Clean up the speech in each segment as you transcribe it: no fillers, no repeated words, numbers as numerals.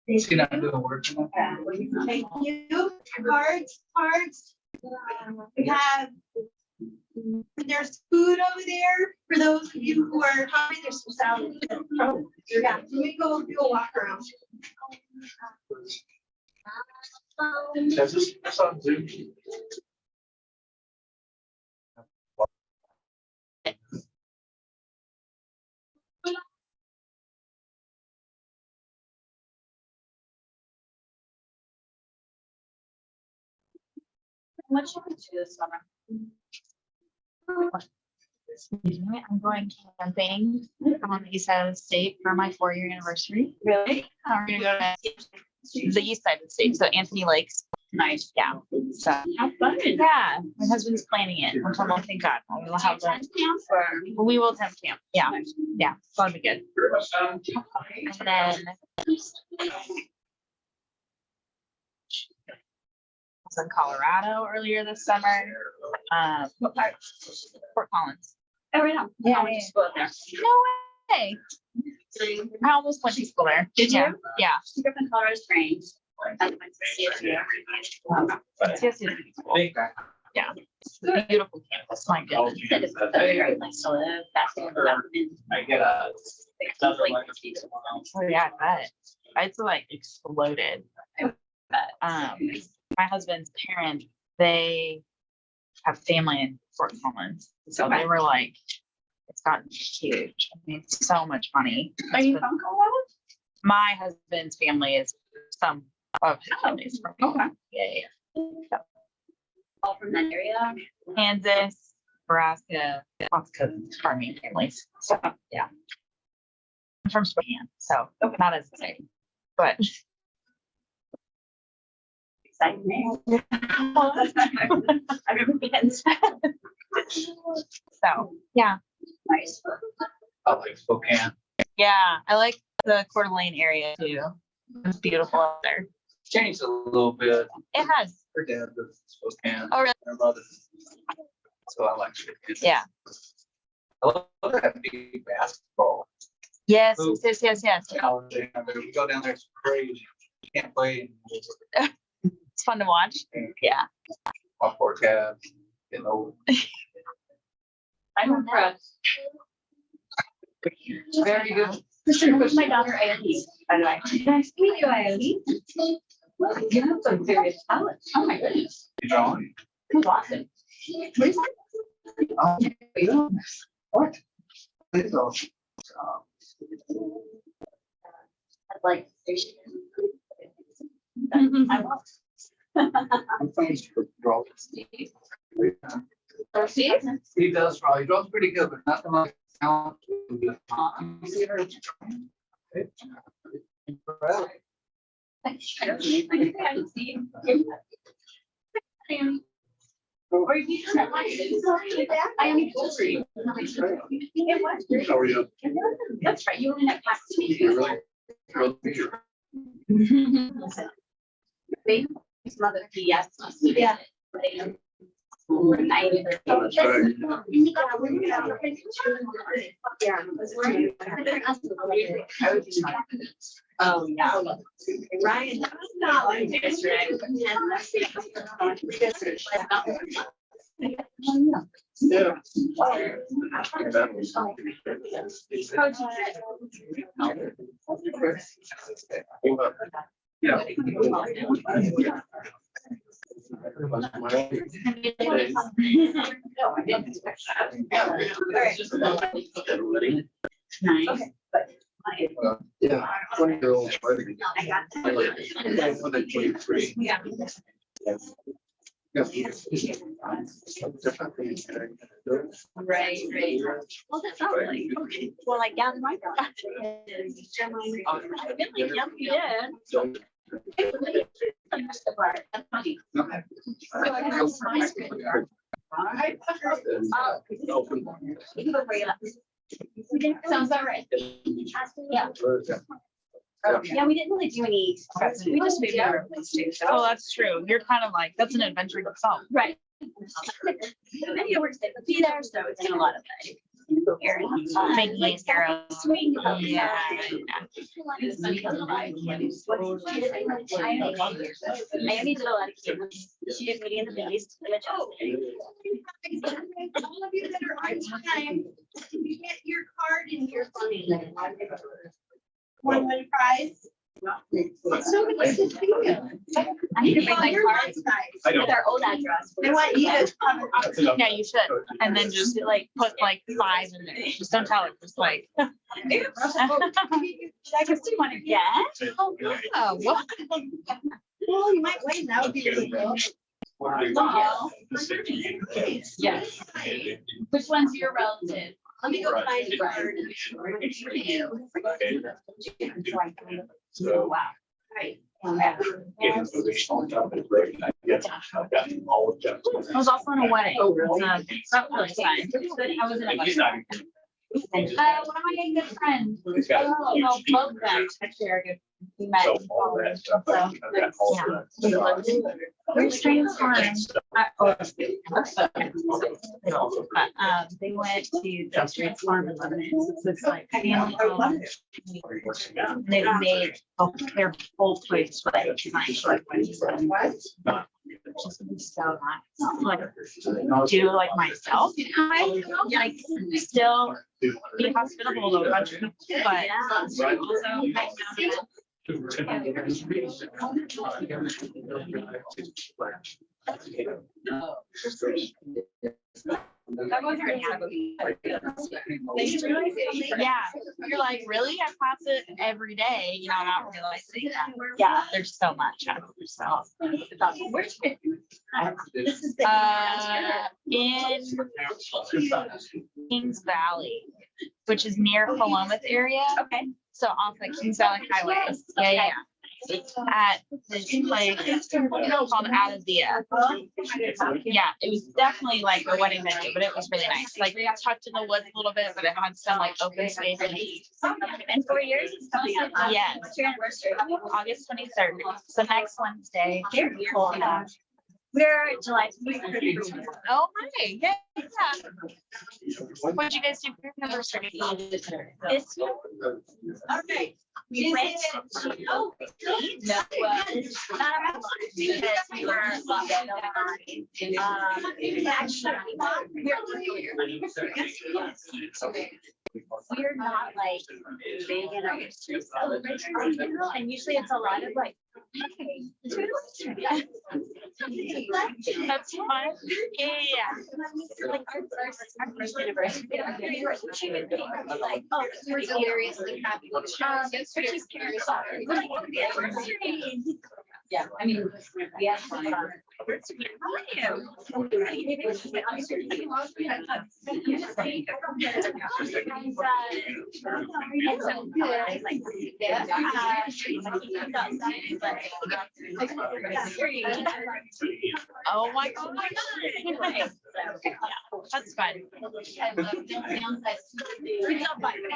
She's not doing work. Thank you. Cards. We have, there's food over there for those of you who are hungry. There's some salad. Yeah, let me go do a walk around. That's just on Zoom. What should we do this summer? Excuse me, I'm going camping on the east side of the state for my 4-year anniversary. Really? We're gonna go to the east side of the state, so Anthony Lakes. Nice, yeah. So Have fun. yeah, my husband's planning it. I'm told, thank God. We will have the we will tent camp. Yeah, yeah, that'll be good. And then I was in Colorado earlier this summer. What part? Fort Collins. Oh, right on. Yeah, I went to school up there. No way. I almost went to school there. Did you? Yeah. I grew up in Colorado Springs. I went to CSU. Big guy. Yeah. Beautiful campus. My goodness. It's a very great place to live. I get a. Oh yeah, I bet. It's like exploded. My husband's parents, they have family in Fort Collins. So they were like, it's gotten huge. I mean, it's so much money. Are you from Colorado? My husband's family is some of his families from. Okay. Yeah. All from that area? Kansas, Nebraska, lots of cousins, farming families. So yeah. I'm from Spokane, so not as exciting. But Exciting. I've never been. so yeah. Nice. I like Spokane. Yeah, I like the Coeur d'Alene area too. It's beautiful out there. Changed a little bit. It has. Her dad was Spokane. Oh really? Her mother. So I like it. Yeah. I love that big basketball. Yes, Ooh. yes. Challenging. I mean, we go down there, it's crazy. You can't play. It's fun to watch. Yeah. Off court tabs, you know. I'm impressed. Very good. Who's my daughter, Ione, by the way? Nice to meet you, Ione. Well, you have some serious talent. Oh, my goodness. You drawing? Who's awesome? What is that? Oh, yeah. What? It's awesome. I'd like to see. I will. I'm trying to draw. See? He does draw. He draws pretty good, but nothing like talent. You see her? Or you can have I am poultry. How are you? That's right. You only have plastic. His mother, yes. Yeah. Oh, yeah. Ryan, that was not like yesterday. Yeah. Yeah. Nice. Yeah, 20-year-old. I got I'm 23. Yeah. Right. Well, that's not really. Okay. Well, like down in my garage. Sounds about right. Yeah. Yeah, we didn't really do any. We just moved out of place too. Oh, that's true. You're kind of like, that's an adventure in itself. Right. Many works that would be there, so it's been a lot of fun. Making it zero. Yeah. Miami did a lot of kids. She did Beauty and the Beast. All of you that are on time, you get your card in your phone. One prize. So many to think of. I need to bring my Your cards prize. with our old address. I want you to come. Yeah, you should. And then just like put like 5 in there. Just don't tell it. Just like. I just do want to get. Oh, what? Well, you might win. That would be really cool. Yes. Which one's your relative? Let me go find your card. Oh, wow. Right. I was also in a wedding. That was fine. I was in a wedding. One of my good friends. Oh, both of them actually are good. We met in college. We're strange farms. But they went to the strange farm in Lebanon. So it's like family owned. And they've made their whole place like nice. Just be so nice. Like do like myself. Like still be hospitable to a bunch of people, but also like That was her yeah, you're like, really? I pass it every day, you know, not realizing that. Yeah. There's so much out of yourself. Where's it? This is In Kings Valley, which is near Willamette area. Okay. So off the Kings Valley Highway. Yeah, yeah. At this place called Adazia. Yeah, it was definitely like a wedding venue, but it was really nice. Like we got tucked in the woods a little bit, but it had some like open space. And 4 years it's coming up. Yes. What's your anniversary? August 23rd. So next Wednesday. Very cool. We're July 23rd. Oh, hi. Yeah. What'd you guys do for your anniversary? This year. Okay. We went to, no, not around lunch because we were locked in we're not like big in our history celebration in general, and usually it's a lot of like, hey, it's really That's fun. Yeah. like our first anniversary, she would be like, oh, we're seriously happy. Which is curious. We're like, oh, the anniversary. Yeah, I mean, we have fun. Oh my God. That's fun. I love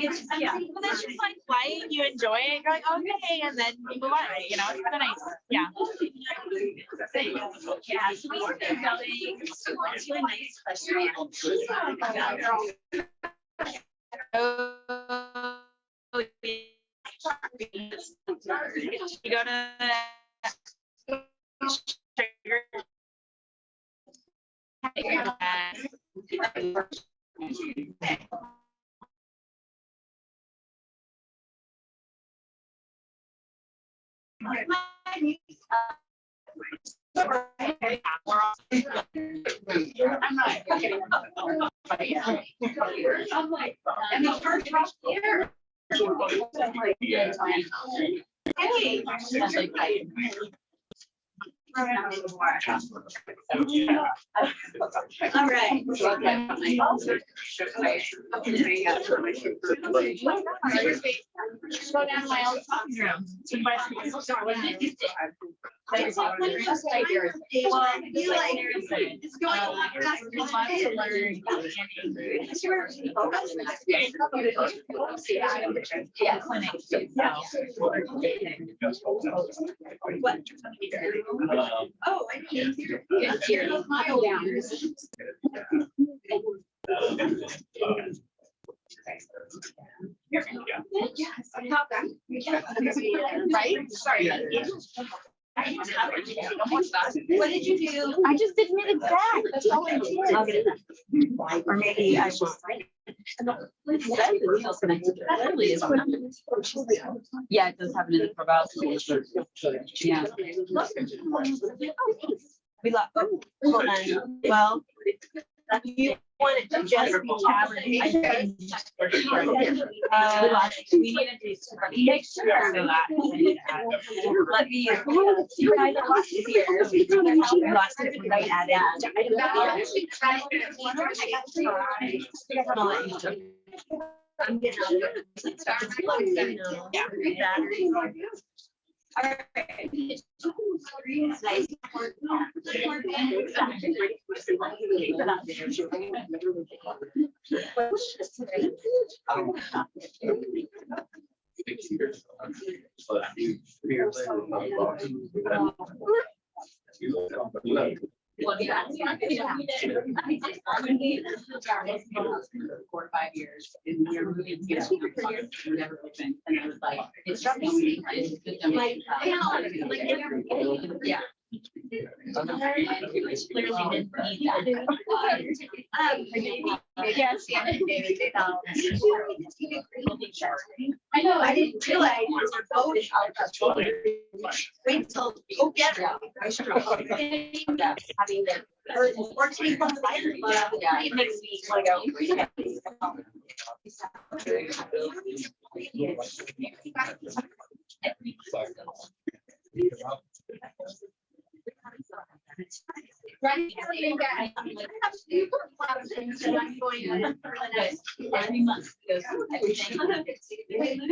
it's yeah. Well, that's just like light. You enjoy it. You're like, okay, and then you move on. You know, it's kind of nice. Yeah. Yeah, so we've been going to a nice restaurant. You go to I'm not. I'm like, and the first here. Hey. All right. Go down my old talking room. It's going Yeah, clinic. Oh, I can't hear. Yeah, my old years. Right? Sorry. What did you do? I just admitted that. That's all I did. I'll get it back. Or maybe I will. Yeah, it does happen in the probation. Yeah. We love, Hold on. Well, you want it to just be challenging. we needed to make sure so that. Let me. You guys are lost here. Lost it right at it. I'm getting out of it. Yeah. All right. For 5 years. And we were moving, you know, never moving. And it was like, it's struck me. Yeah. Clearly didn't need that. Yes, yeah. I know, I didn't realize we're both. Wait till, go get her. Having the. 14 plus life. Yeah, it makes me want Right. every month goes everything.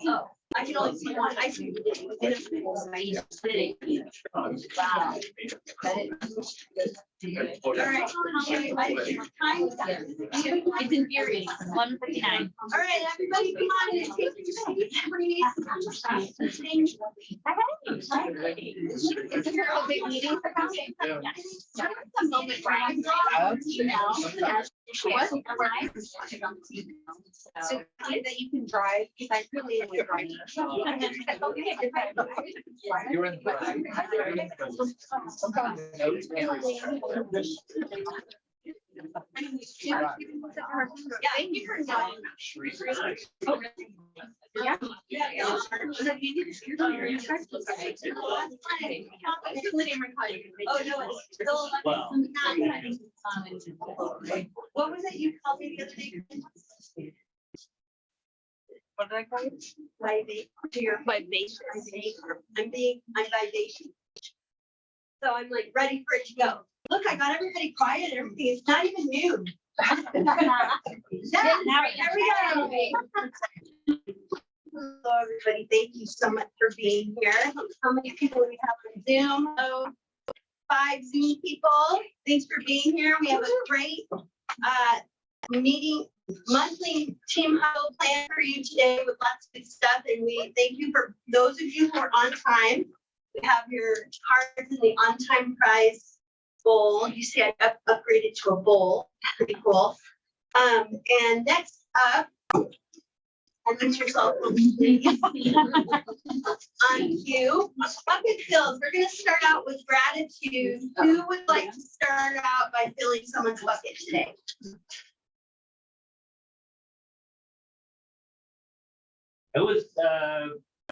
Oh, I can only see one. I see. Wow. All right. It's infuriating. 1:59. All right, everybody, come on and take your seats, please. Is there a big meeting for counting? A moment where I'm so that you can drive, because I really enjoy driving. You're in Yeah, thank you for knowing. Yeah. Oh, no, it's still. What was it you called me the other day? What did I call it? Vibration. I'm vibration. So I'm like ready for it to go. Look, I got everybody quiet and everything. It's not even new. Yeah, there we go. Hello, everybody. Thank you so much for being here. How many people do we have on Zoom? Oh, 5 Zoom people. Thanks for being here. We have a great meeting, monthly team huddle plan for you today with lots of good stuff. And we thank you for those of you who are on time. We have your cards in the on-time prize bowl. You see, I upgraded to a bowl. Pretty cool. And next up, unmute yourself. On cue, bucket fills. We're going to start out with gratitude. Who would like to start out by filling someone's bucket today?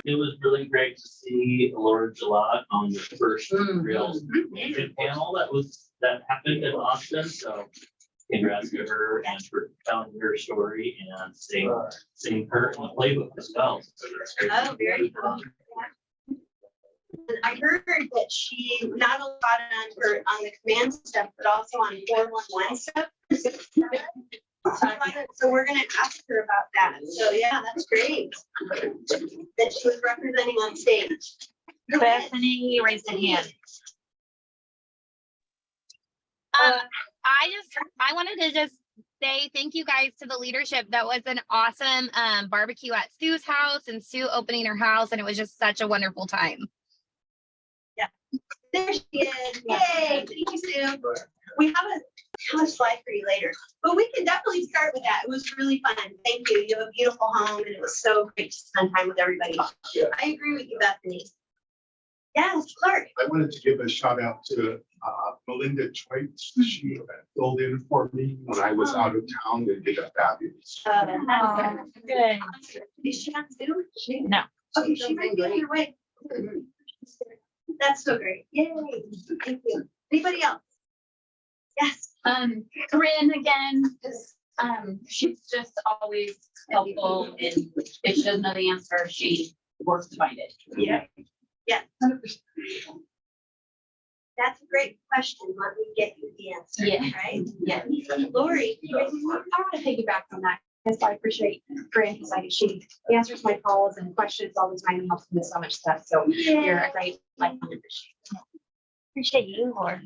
It was really great to see Laura Gillot on the first real agent panel that happened in Austin. So congrats to her and for telling her story and seeing her in the playbook as well. So that's great. Oh, very cool. And I heard that she not only got it on the command stuff, but also on 411 stuff. So we're gonna ask her about that. So yeah, that's great. That she was representing on stage. Bethany, you raised a hand. I wanted to just say thank you guys to the leadership. That was an awesome barbecue at Sue's house and Sue opening her house, and it was just such a wonderful time. Yeah. There she is. Yay. Thank you, Sue. We have have a slide for you later, but we can definitely start with that. It was really fun. Thank you. You have a beautiful home and it was so great to spend time with everybody. Yeah. I agree with you, Bethany. Yes, Clark. I wanted to give a shout out to Melinda Twaits. She filled in for me when I was out of town and did a fabulous. Good. Is she on Zoom? No. Okay, she might be on her way. That's so great. Yay. Thank you. Anybody else? Yes. Corinne again, just, she's just always helpful, and if she doesn't know the answer, she works to find it. Yeah. Yeah. That's a great question. Let me get you the answer. Yeah. Right? Yeah. Lori. I want to piggyback on that, because I appreciate Corinne, because she answers my calls and questions all the time and helps me with so much stuff. So you're a great life member. Appreciate you, Lord.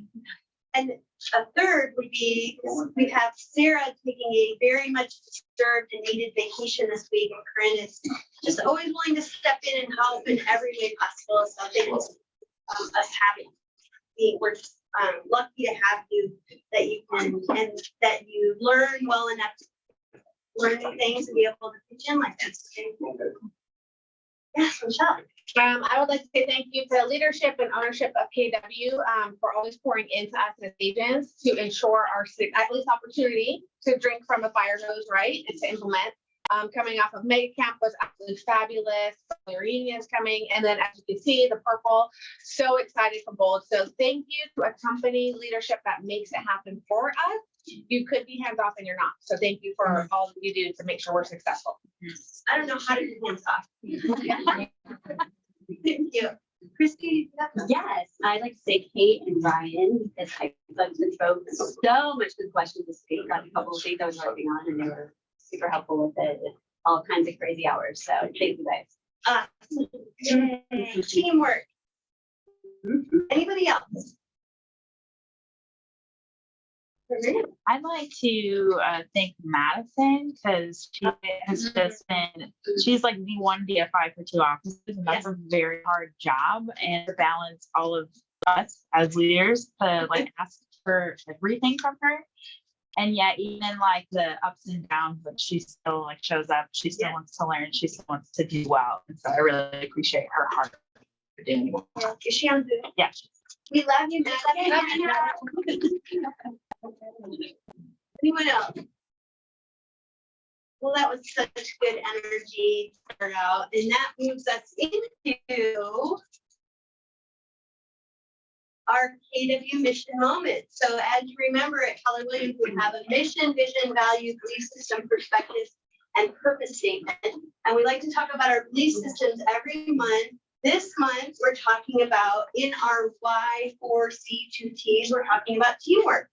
And a third would be, we have Sarah taking a very much disturbed and needed vacation this week. And Corinne is just always willing to step in and help in every way possible. So thanks us having, we're lucky to have you, that you can, and that you learn well enough to learn new things and be able to pitch in like this. Yes, Michelle. I would like to say thank you to leadership and ownership of KW for always pouring into us as agents to ensure our at least opportunity to drink from a fire hose, right, and to implement. Coming off of Mega Camp was absolutely fabulous. The reunion is coming, and then as you can see, the purple. So excited for both. So thank you to a company leadership that makes it happen for us. You could be hands off and you're not. So thank you for all that you do to make sure we're successful. I don't know how to do hands off. Thank you. Christy? Yes, I'd like to say Kate and Ryan, because I loved them both so much good questions this week on a couple of things I was working on, and they were super helpful with it, all kinds of crazy hours. So thank you guys. Yay. Teamwork. Anybody else? I'd like to thank Madison, because she has just been, she's like the one DFI for 2 offices, and that's a very hard job, and to balance all of us as leaders to like ask for everything from her. And yet even like the ups and downs, that she still like shows up, she still wants to learn, she still wants to do well. And so I really appreciate her heart for doing it. Is she on Zoom? Yeah. We love you, Madison. Anyone else? Well, that was such good energy to start out, and that moves us into our KW mission moment. So as you remember at Keller Williams, we have a mission, vision, values, belief system, perspectives, and purpose statement. And we like to talk about our belief systems every month. This month, we're talking about in our Y4C2Ts, we're talking about teamwork.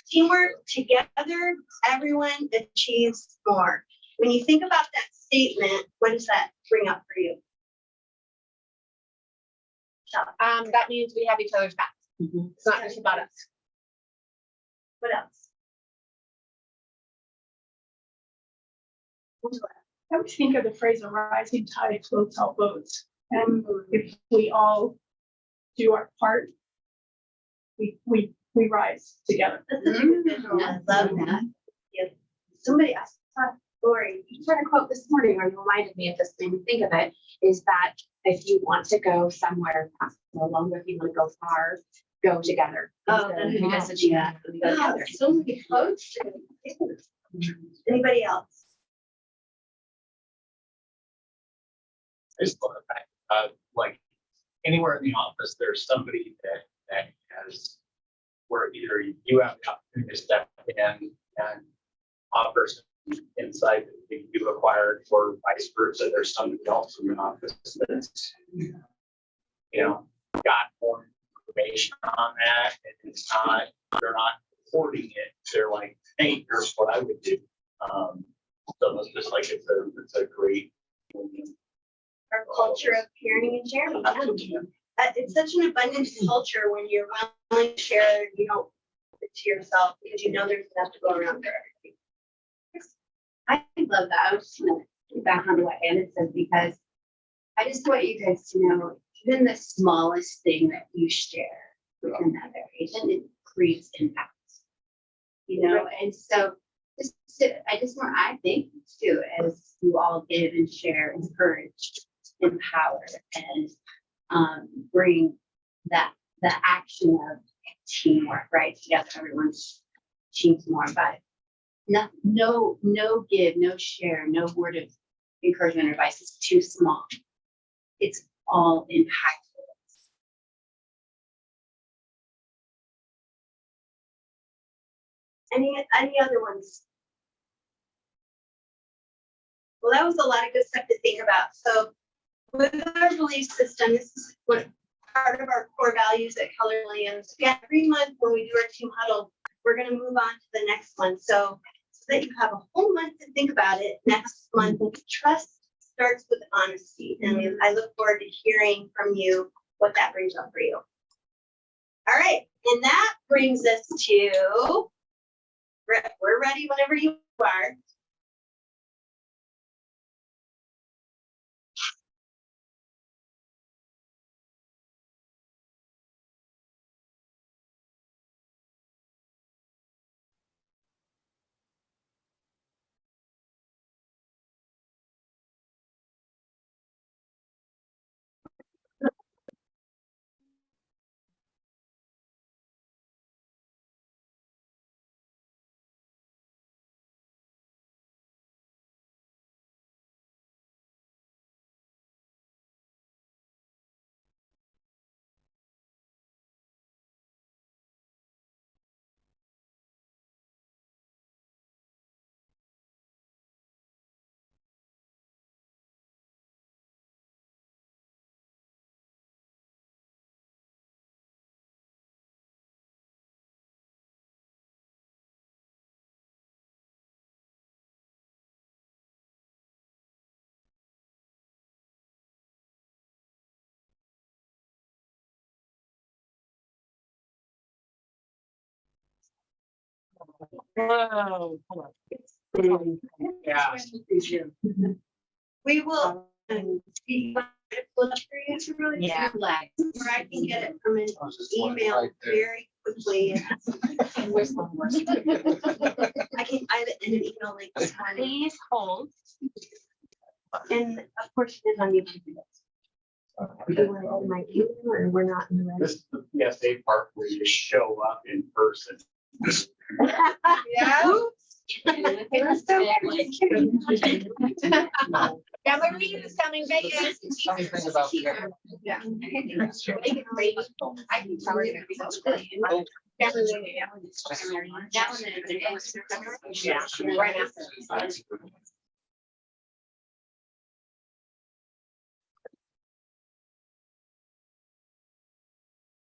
Teamwork, together, everyone achieves more. When you think about that statement, what does that bring up for you? That means we have each other's backs. It's not just about us. What else? I always think of the phrase, a rising tide floats all boats. And if we all do our part, we rise together. That's a good visual. I love that. Yeah. Somebody asked, Lori. You tried a quote this morning, or you reminded me of this, made me think of it, is that if you want to go somewhere fast, no longer if you want to go far, go together. Oh, Instead of that's because it's you, we go Wow, together. so many quotes. Anybody else? I just love the fact, like anywhere in the office, there's somebody that has, where either you have the opportunity to step in and offer some insight that you've acquired, or vice versa. There's somebody else in the office that's, got more information on that, and it's not, they're not hoarding it. They're like, hey, here's what I would do. So it's just like it's a great. Our culture of caring and sharing. Yeah. It's such an abundant culture when you're willing to share, you don't keep it to yourself because you know there's enough to go around for everything. I love that. I was just gonna get back onto what Anna said, because I just want you guys to know, even the smallest thing that you share with another agent, it creates impact. you know, and so I think too, as you all give and share, encourage, empower, and bring the action of teamwork, right? Together, everyone's teams more, but no give, no share, no word of encouragement or advice is too small. It's all impactful. Any other ones? Well, that was a lot of good stuff to think about. So with our belief system, this is what part of our core values at Keller Williams. Every month when we do our team huddle, we're going to move on to the next one. So that you have a whole month to think about it next month. Trust starts with honesty. And I look forward to hearing from you what that brings up for you. All right. And that brings us to, we're ready whenever you are. Whoa. Yeah. We will. Yeah. Where I can get it from an email very quickly. I have it in an email like this morning. Please hold. And of course, it is on YouTube. Do you want to hold my email or we're not in the right? This is the PSA part where you show up in person. Yeah. Yeah, Marie is coming Vegas. Anything about that? Yeah. I can tell you. Yeah, right after.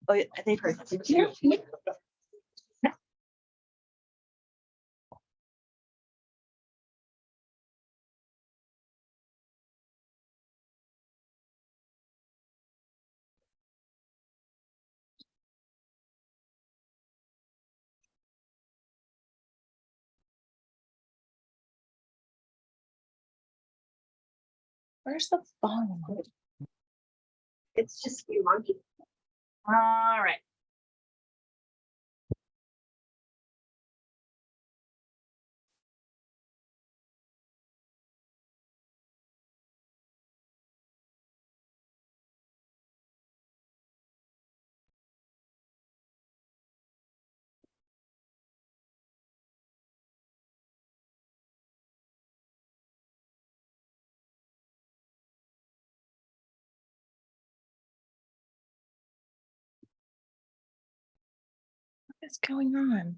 Oh, they've heard. Where's the phone? It's just you monkey. All right. What is going on?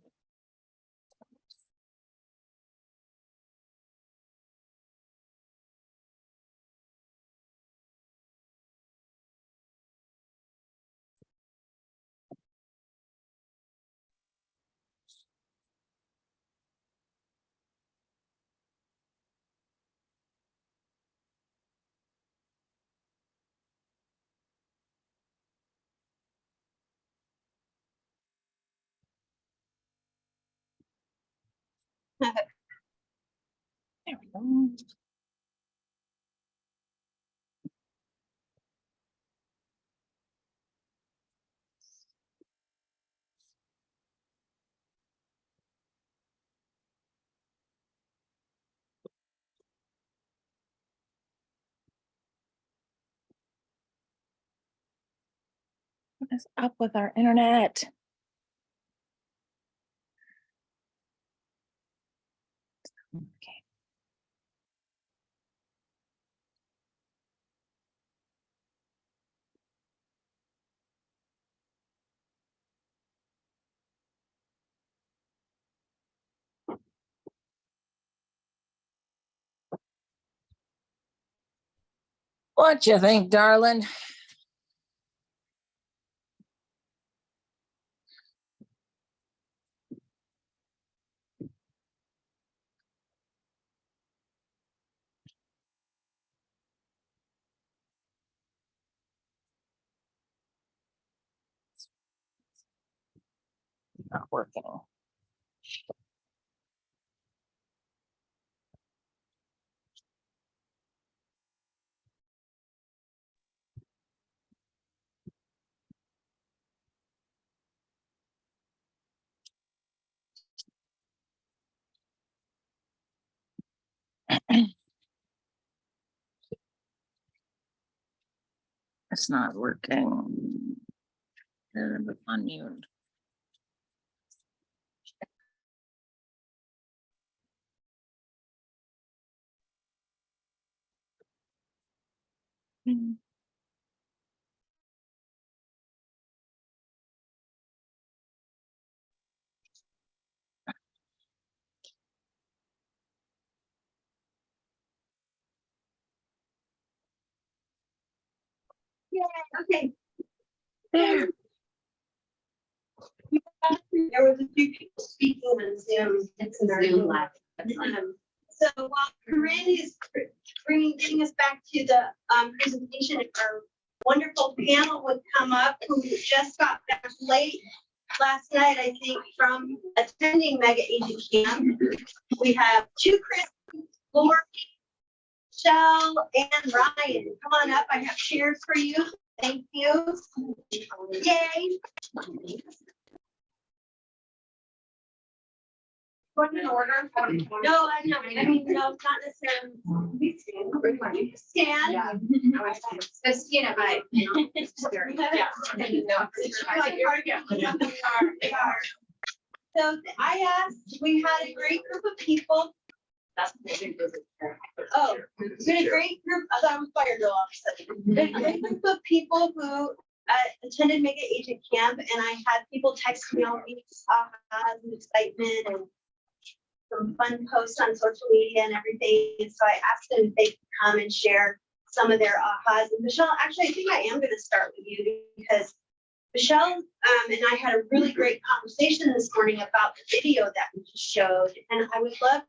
There we go. What is up with our internet? Okay. What you think, darling? Not working. It's not working. Unmute. Okay. There. There was a few people speaking on Zoom. It's a Zoom live. So while Corinne is getting us back to the presentation, our wonderful panel would come up who just got back late last night, I think, from attending Mega Agent Camp. We have two Chris, Lori, Michelle, and Ryan. Come on up. I have chairs for you. Thank you. Yay. Going in order. No, I know. I mean, no, it's not necessarily. Stand. Yeah. Just, you know, I. So I asked, we had a great group of people. Oh, we had a great group, I thought I was fire drill all of a sudden. We had a great group of people who attended Mega Agent Camp, and I had people text me all these ahas and excitement and some fun posts on social media and everything. And so I asked them if they could come and share some of their ahas. And Michelle, actually, I think I am going to start with you because Michelle and I had a really great conversation this morning about the video that we just showed. And I would love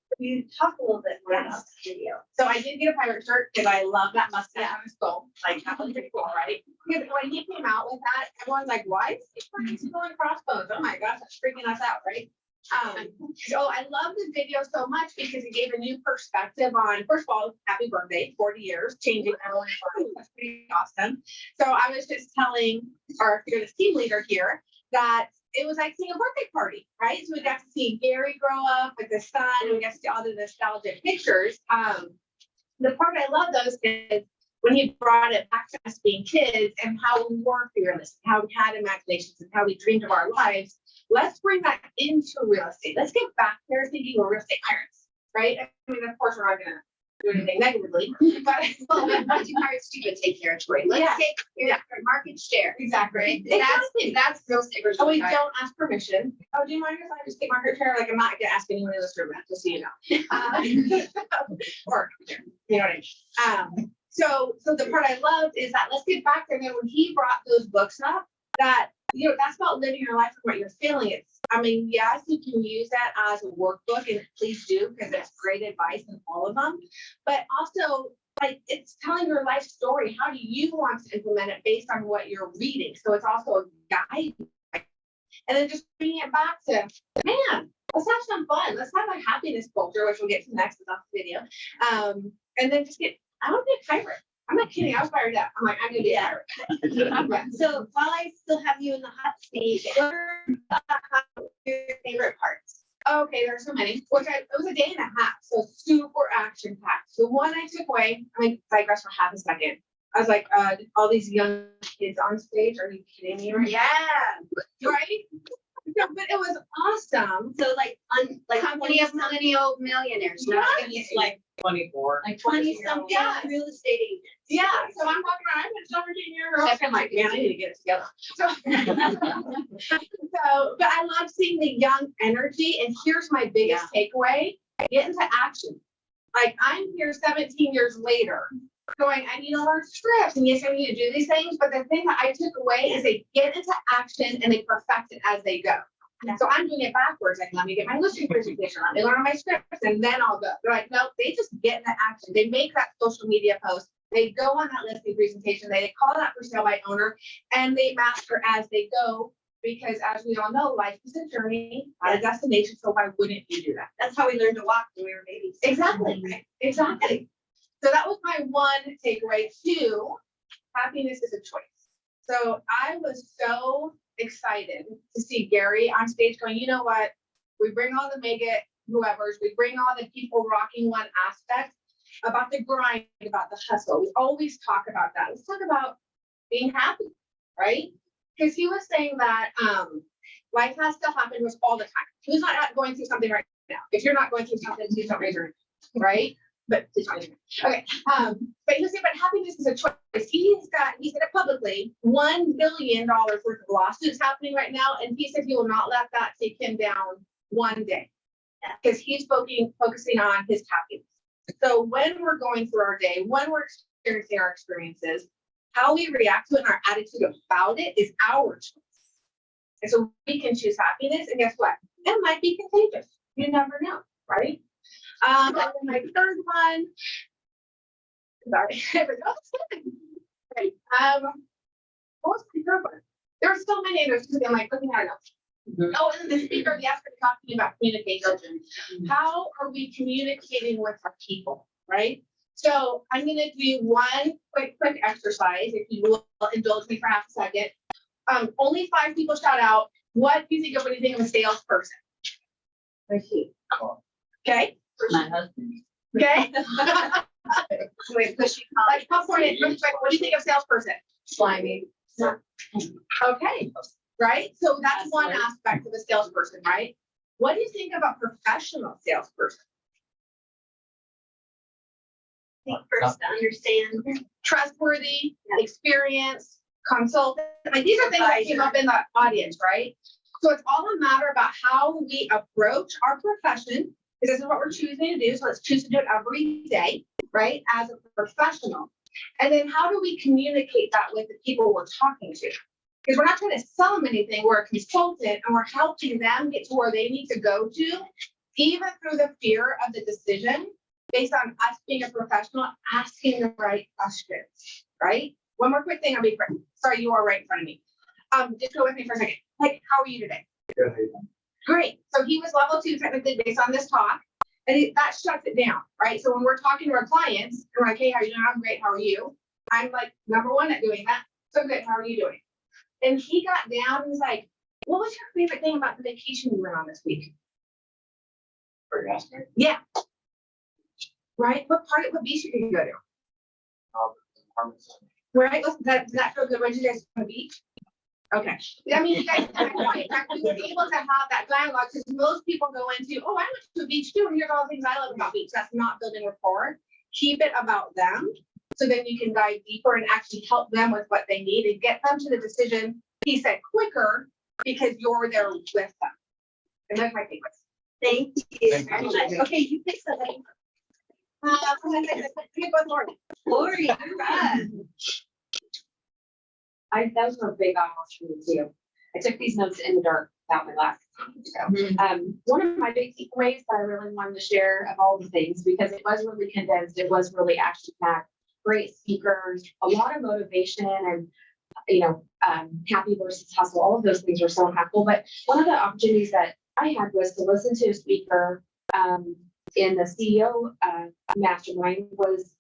for you to talk a little bit more about the video. So I did get a pirate shirt because I love that mustache on his skull. Like that was pretty cool, right? Because when he came out with that, everyone's like, why is he trying to go on crossbones? Oh my gosh, that's freaking us out, right? So I love the video so much because it gave a new perspective on, first of all, happy birthday, 40 years, changing everyone's life. That's pretty awesome. So I was just telling our fearless team leader here that it was like seeing a birthday party, right? So we got to see Gary grow up with the son, and we got to see all the nostalgic pictures. The part I love those is when he brought it back to us being kids and how we were fearless, how we had imaginations and how we dreamed of our lives. Let's bring that into real estate. Let's get back there thinking we're real estate pirates, right? I mean, of course, we're not gonna do anything negatively, but Well, what do pirates do but take territory? Let's Yeah. take your market share. exactly. Right? That's real estate. versus Oh, we pirate. don't ask permission. Oh, do you mind if I just take market share? Like, I'm not gonna ask anyone in this room, just so you know. Or, you know what I mean? So the part I loved is that let's get back there. And then when he brought those books up, that, you know, that's about living your life and what you're feeling. It's, I mean, yes, you can use that as a workbook, and please do, because it's great advice in all of them. But also, like, it's telling your life story. How do you want to implement it based on what you're reading? So it's also a guide. And then just bringing it back to, man, let's have some fun. Let's have a happiness culture, which we'll get to next with the video. And then just get, I want to be a pirate. I'm not kidding. I was fired up. I'm like, I'm gonna be a pirate. So while I still have you in the hot seat, what are your favorite parts? Okay, there's so many. It was a day and a half, so super action packed. The one I took away, I mean, digress for half a second. I was like, all these young kids on stage, are you kidding me? Right? Yeah. Right? No, but it was awesome. So like, company of millennial millionaires, not Yes. like 24. 20 something Yeah. real estate agents. Yeah, so I'm walking around, I'm a 17-year-old. I'm like, man, I need to get it together. So, but I love seeing the young energy, and here's my biggest takeaway, get into action. Like, I'm here 17 years later, going, I need to learn scripts, and yes, I need to do these things, but the thing that I took away is they get into action and they perfect it as they go. Yeah. So I'm doing it backwards, like, let me get my listing presentation, let me learn my scripts, and then I'll go. They're like, no, they just get into action. They make that social media post, they go on that listing presentation, they call that for sale by owner, and they master as they go. Because as we all know, life is a journey, not a destination, so why wouldn't you do that? That's how we learned to walk when we were babies. Exactly, exactly. So that was my one takeaway. 2, happiness is a choice. So I was so excited to see Gary on stage going, you know what? We bring all the mega whoever's, we bring all the people rocking one aspect about the grind, about the hustle. We always talk about that. Let's talk about being happy, right? Because he was saying that life has to happen to us all the time. Who's not going through something right now? If you're not going through something, please don't raise your hand, right? But please raise your hand. Okay. But he was saying, but happiness is a choice. He said it publicly, $1 billion worth of lawsuits happening right now, and he said he will not let that take him down one day because he's focusing on his happiness. So when we're going through our day, when we're experiencing our experiences, how we react to it and our attitude about it is our choice. And so we can choose happiness, and guess what? It might be contagious. You never know, right? And then my third one. Sorry. Okay. What was my third one? There are so many. There's I'm like looking at it. Oh, and then the speaker of yesterday talking about communication. How are we communicating with our people, right? So I'm going to do one quick exercise, if you will indulge me for half a second. Only 5 people shout out, what do you think of when you think of a salesperson? Okay. My husband. Okay. Wait, pushy. Like popcorn, really quick, what do you think of salesperson? Slimy. Okay, right? So that's one aspect of a salesperson, right? What do you think about professional salesperson? First to understand. Trustworthy, experience, consultant. Like these are things that came up in the audience, right? So it's all a matter about how we approach our profession, because this is what we're choosing to do. So let's choose to do it every day, right? As a professional. And then how do we communicate that with the people we're talking to? Because we're not trying to sell them anything. We're a consultant and we're helping them get to where they need to go to, even through the fear of the decision, based on us being a professional, asking the right questions, right? One more quick thing, I'll be quick. Sorry, you are right in front of me. Just go with me for a second. Like, how are you today? Great. So he was level 2 technically based on this talk, and that shuts it down, right? So when we're talking to our clients, we're like, hey, how are you doing? I'm great. How are you? I'm like #1 at doing that. So good. How are you doing? And he got down and was like, what was your favorite thing about the vacation you went on this week? Yeah. Right? What beach did you go to? Right? Does that feel good? Where did you guys go to the beach? Okay. I mean, you guys, we were able to have that dialogue because most people go into, oh, I went to a beach too, and here's all the things I love about beach. That's not building rapport. Keep it about them. So then you can dive deeper and actually help them with what they need and get them to the decision, he said, quicker because you're there with them. And that's my favorites. Thank you. Thank you. Okay, you pick something. Lori, you're right. that was a big aha for me too. I took these notes in the dark about my last. So, one of my big takeaways that I really wanted to share of all the things, because it was really condensed, it was really action packed, great speakers, a lot of motivation, and happy versus hustle. All of those things were so impactful. But one of the opportunities that I had was to listen to a speaker in the CEO mastermind was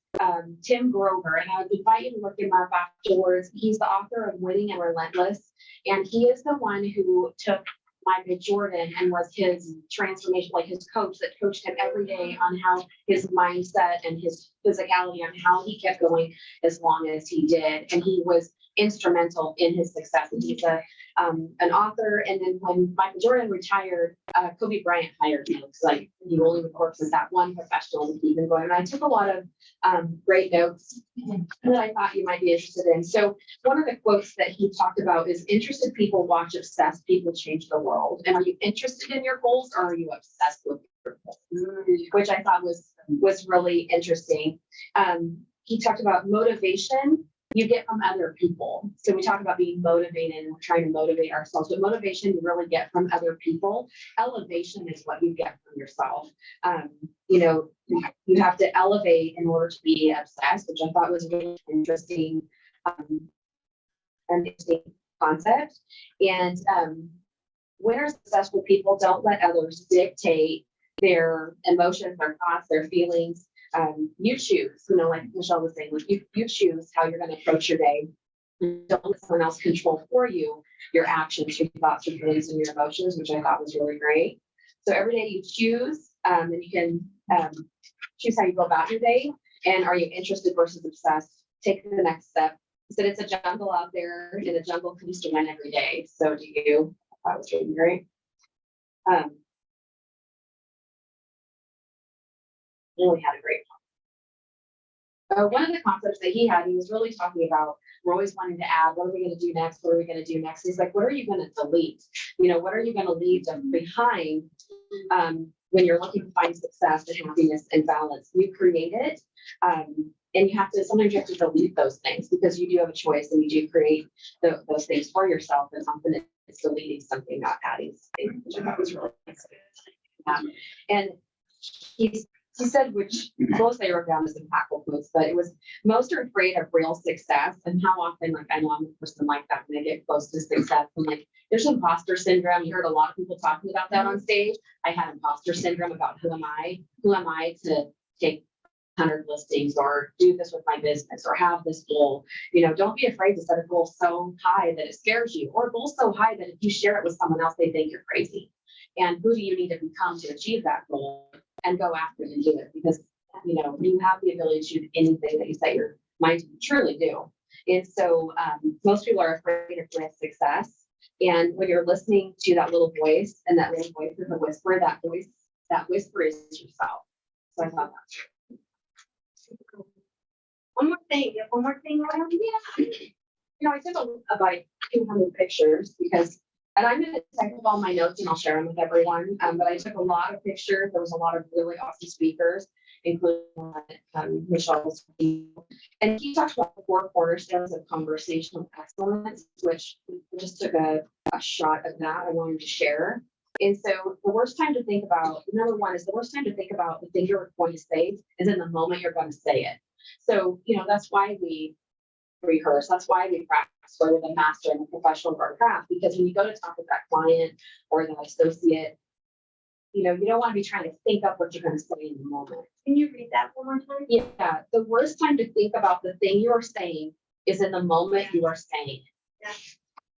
Tim Grover, and I would invite you to look him up afterwards. He's the author of Winning and Relentless, and he is the one who took Michael Jordan and was his transformation, like his coach that coached him every day on how his mindset and his physicality on how he kept going as long as he did. And he was instrumental in his success. And he's an author. And then when Michael Jordan retired, Kobe Bryant hired him. It's like he only works as that one professional to keep him going. And I took a lot of great notes that I thought you might be interested in. So one of the quotes that he talked about is interested people watch, obsessed people change the world. And are you interested in your goals or are you obsessed with your goals? Which I thought was really interesting. He talked about motivation you get from other people. So we talk about being motivated and we're trying to motivate ourselves, but motivation you really get from other people. Elevation is what you get from yourself. You know, you have to elevate in order to be obsessed, which I thought was really interesting, an interesting concept. And when you're successful people, don't let others dictate their emotions, their thoughts, their feelings. You choose, you know, like Michelle was saying, like you choose how you're going to approach your day. Don't let someone else control for you your actions, your thoughts, your feelings, and your emotions, which I thought was really great. So every day you choose, and you can choose how you go about your day. And are you interested versus obsessed? Take the next step. He said it's a jungle out there, and a jungle comes to win every day. So do you. That was really great. Really had a great time. One of the concepts that he had, he was really talking about, we're always wanting to add, what are we going to do next? What are we going to do next? He's like, what are you going to delete? You know, what are you going to leave behind when you're looking to find success and happiness and balance? You create it. And you have to, sometimes you have to delete those things because you do have a choice and you do create those things for yourself. And often it's deleting something, not adding something, which I thought was really nice. And he said, which most I wrote down as impactful quotes, but it was most are afraid of real success. And how often, like, I know I'm a person like that when I get close to success. And like, there's imposter syndrome. You heard a lot of people talking about that on stage. I had imposter syndrome about who am I? Who am I to take 100 listings or do this with my business or have this goal? You know, don't be afraid to set a goal so high that it scares you, or a goal so high that if you share it with someone else, they think you're crazy. And who do you need to become to achieve that goal? And go after it and do it, because you know you have the ability to do anything that you set your mind to truly do. And so most people are afraid of with success. And when you're listening to that little voice, and that little voice is a whisper, that whisper is yourself. So I thought that. One more thing. Yeah. You know, I took about 200 pictures because. And I'm going to type up all my notes and I'll share them with everyone. But I took a lot of pictures. There was a lot of really awesome speakers, including Michelle. And he talked about the 4 cornerstones of conversational excellence, which I just took a shot of that I wanted to share. And so the worst time to think about, number one, is the worst time to think about the thing you're going to say is in the moment you're going to say it. So, you know, that's why we rehearse. That's why we practice. We're the master and the professional of our craft, because when you go to talk with that client or that associate, you know, you don't want to be trying to think up what you're going to say in the moment. Can you read that one more time? Yeah. The worst time to think about the thing you're saying is in the moment you are saying it.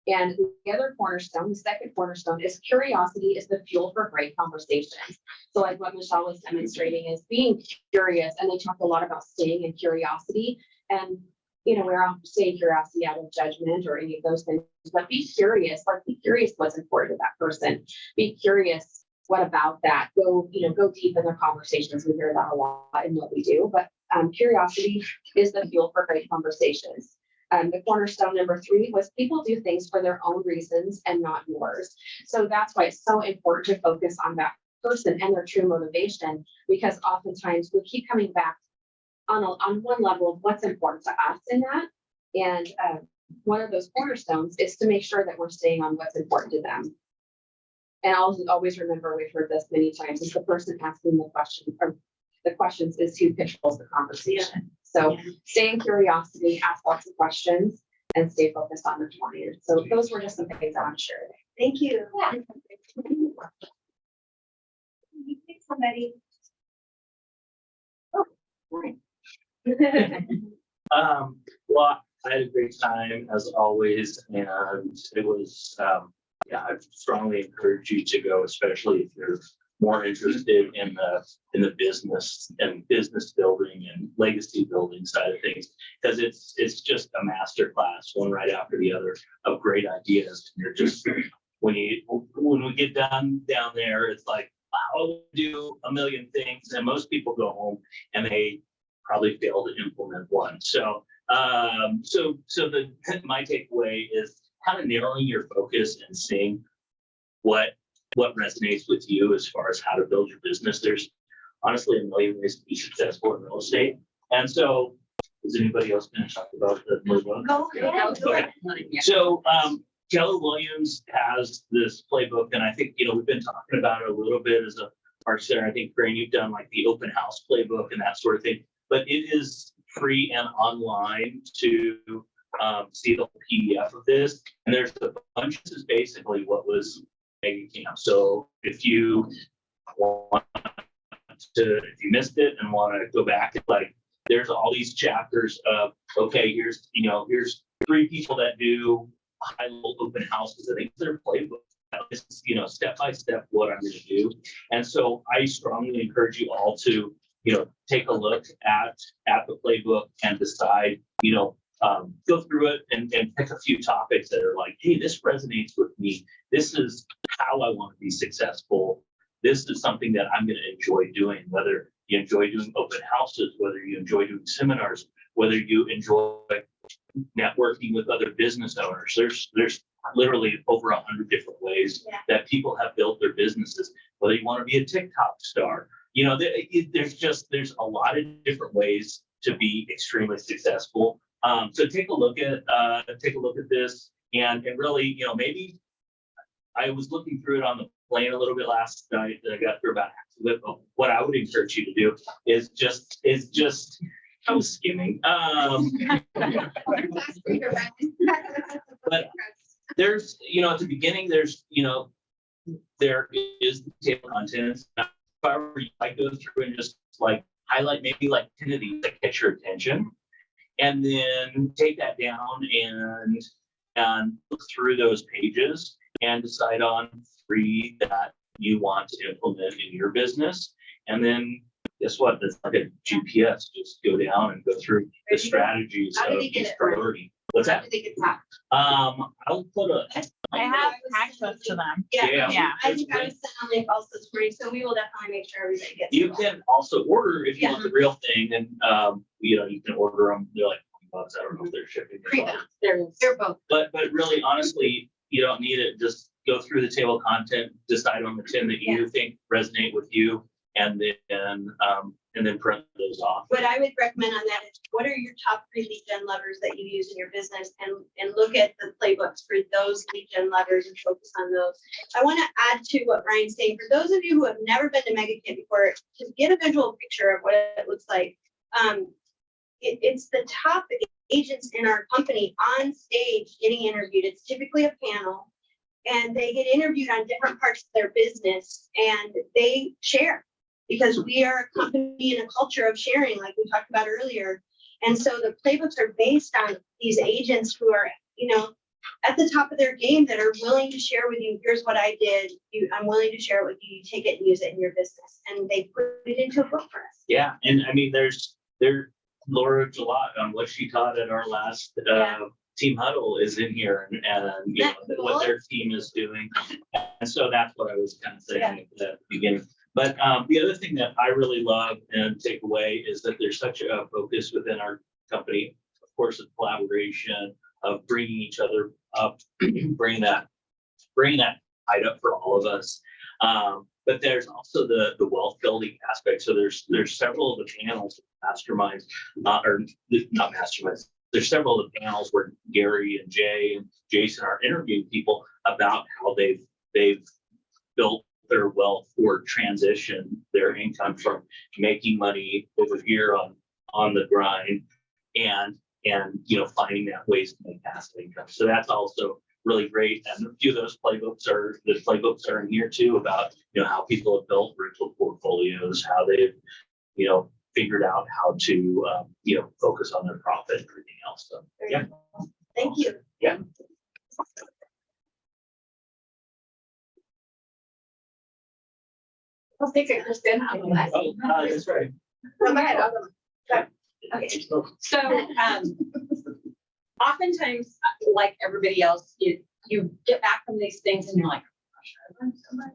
Yeah. And the other cornerstone, the second cornerstone, is curiosity is the fuel for great conversations. So like what Michelle was demonstrating is being curious. And they talk a lot about staying in curiosity. And you know, we're often saying curiosity out of judgment or any of those things, but be curious, like be curious what's important to that person. Be curious, what about that? Go deep in their conversations. We hear that a lot in what we do, but curiosity is the fuel for great conversations. The cornerstone number 3 was people do things for their own reasons and not yours. So that's why it's so important to focus on that person and their true motivation, because oftentimes we keep coming back on one level of what's important to us in that. And one of those cornerstones is to make sure that we're staying on what's important to them. And I'll always remember, we've heard this many times, is the person asking the question, or the questions is who controls the conversation. So stay in curiosity, ask lots of questions, and stay focused on the client. So those were just some things I want to share today. Thank you. Yeah. Somebody. Oh, right. Well, I had a great time as always, and it was, I strongly encourage you to go, especially if you're more interested in the business and business building and legacy building side of things, because it's just a master class, one right after the other, of great ideas. And you're just, when we get done down there, it's like, wow, we'll do a million things, and most people go home and they probably fail to implement one. So my takeaway is kind of narrowing your focus and seeing what resonates with you as far as how to build your business. There's honestly a million ways to be successful in real estate. And so, is anybody else going to talk about the playbook? Go ahead. Okay. So Keller Williams has this playbook, and I think, we've been talking about it a little bit as a Park Center. I think, Brain, you've done like the open house playbook and that sort of thing, but it is free and online to see the PDF of this. And there's a bunch. This is basically what was Mega Camp. So if you missed it and want to go back, like, there's all these chapters of, okay, here's 3 people that do high-level open houses. I think their playbook. This is, step by step what I'm going to do. And so I strongly encourage you all to, take a look at the playbook and decide, go through it and pick a few topics that are like, hey, this resonates with me. This is how I want to be successful. This is something that I'm going to enjoy doing, whether you enjoy doing open houses, whether you enjoy doing seminars, whether you enjoy networking with other business owners. There's literally over 100 different ways that people have built their businesses, whether you want to be a TikTok star. There's a lot of different ways to be extremely successful. So take a look at this and really, maybe I was looking through it on the plane a little bit last night, and I got through about half of it. But what I would encourage you to do is just I was skimming. But there's, at the beginning, there is the table of contents. However, I go through and just like highlight maybe like 10 of these that catch your attention, and then take that down and look through those pages and decide on 3 that you want to implement in your business. And then guess what? That's like a GPS. Just go down and go through the strategies of each priority. What's that? I think it's hot. I'll put I have access to them. Yeah. I think I was sent a link also this morning, so we will definitely make sure everybody gets. You can also order if you want the real thing, and you can order them. They're like $20. I don't know if they're shipping. They're both. But really, honestly, you don't need it. Just go through the table of content, decide on the 10 that you think resonate with you, and then print those off. What I would recommend on that is, what are your top 3 lead gen levers that you use in your business, and look at the playbooks for those lead gen levers and focus on those. I want to add to what Ryan's saying. For those of you who have never been to Mega Camp before, to get a visual picture of what it looks like, it's the top agents in our company on stage getting interviewed. It's typically a panel, and they get interviewed on different parts of their business, and they share, because we are a company and a culture of sharing, like we talked about earlier. And so the playbooks are based on these agents who are, at the top of their game, that are willing to share with you, here's what I did. I'm willing to share it with you. You take it and use it in your business. And they put it into a book for us. Yeah. And I mean, there's Laura Jalot on what she taught at our last team huddle is in here, and what their team is doing. And so that's what I was kind of saying at the beginning. But the other thing that I really love and take away is that there's such a focus within our company, of course, of collaboration, of bringing each other up, bringing that height up for all of us. But there's also the wealth building aspect. So there's several of the panels, masterminds, or not masterminds. There's several of the panels where Gary and Jay and Jason are interviewing people about how they've built their wealth or transition their income from making money over here on the grind and finding that ways to make passive income. So that's also really great. And a few of those playbooks are in here too, about how people have built rental portfolios, how they've figured out how to focus on their profit and everything else. So yeah. Thank you. Yeah. I'll take it, Kristen. That's right. Go ahead. I'll go. Okay, so, oftentimes, like everybody else, you get back from these things and you're like, oh gosh, I learned so much.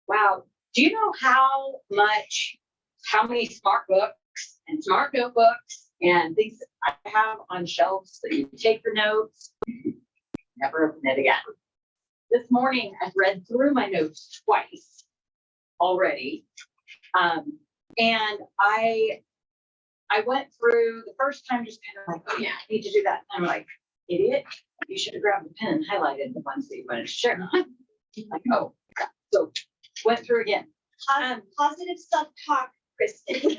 Wow, do you know how many smart books and smart notebooks and things I have on shelves that you take your notes? Never open it again. This morning, I've read through my notes twice already. And I went through the first time just kind of like, oh yeah, I need to do that. And I'm like, idiot, you should have grabbed a pen and highlighted the ones that you wanted to share. Like, oh, crap. So went through again. Positive self-talk, Kristen.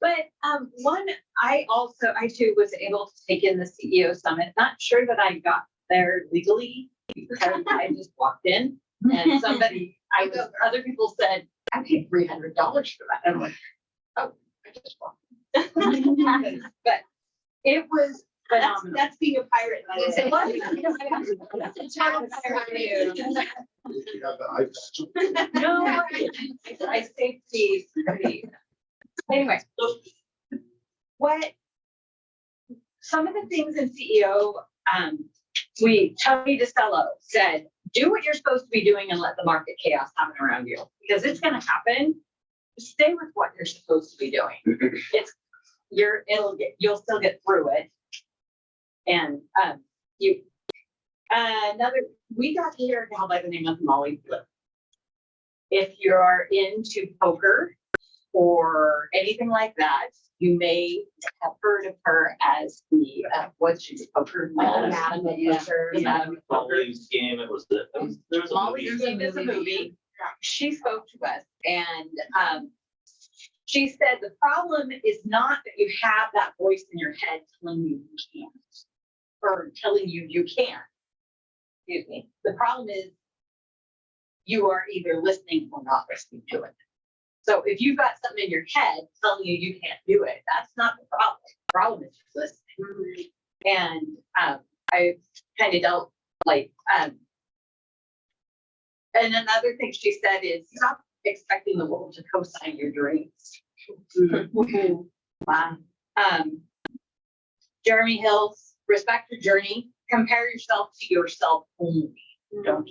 But one, I too was able to take in the CEO summit. Not sure that I got there legally because I just walked in and other people said, I paid $300 for that. And I'm like, oh, I just walked in. But it was phenomenal. That's being a pirate. by the way. That's a total pirate. You have the iPad. No, I saved these. Anyway, some of the things in CEO, Tony DeSello said, do what you're supposed to be doing and let the market chaos happen around you, because it's going to happen. Stay with what you're supposed to be doing. You'll still get through it. And we got here a gal by the name of Molly Flip. If you're into poker or anything like that, you may have heard of her as the what's she poker? Madam Yeah. The Madam Molly's game, there was a Molly's movie. game is a movie. She spoke to us and she said the problem is not that you have that voice in your head telling you you can't or telling you you can. Excuse me. The problem is you are either listening or not listening to it. So if you've got something in your head telling you you can't do it, that's not the problem. The problem is just listening. And I kind of dealt like, and another thing she said is stop expecting the world to co-sign your dreams. Wow. Jeremy Hills, respect your journey. Compare yourself to yourself only. Don't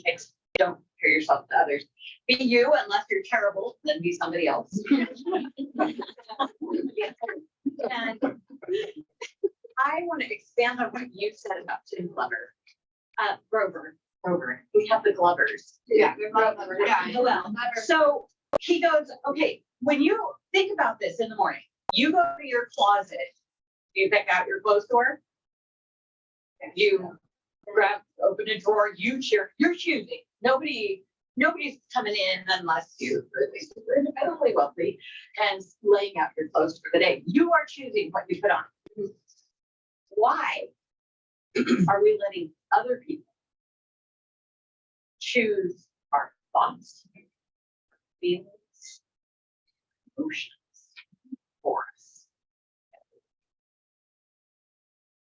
compare yourself to others. Be you, unless you're terrible, then be somebody else. And I want to expand on what you said about Tim Glover. Grover. We have the Glovers. Yeah, we've got Glover. Yeah, well, so he goes, okay, when you think about this in the morning, you go to your closet, you pick out your clothes drawer, you open a drawer, you're choosing. Nobody's coming in unless you're independently wealthy and laying out your clothes for the day. You are choosing what you put on. Why are we letting other people choose our thoughts, feelings, emotions for us?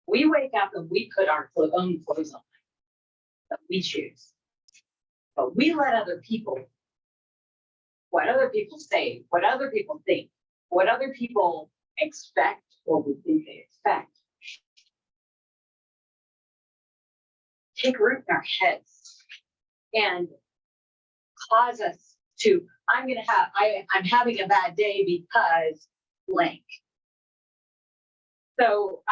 We wake up and we put our own clothes on that we choose. But we let other people, what other people say, what other people think, what other people expect or we think they expect, take root in our heads and cause us to, I'm having a bad day because blank. So,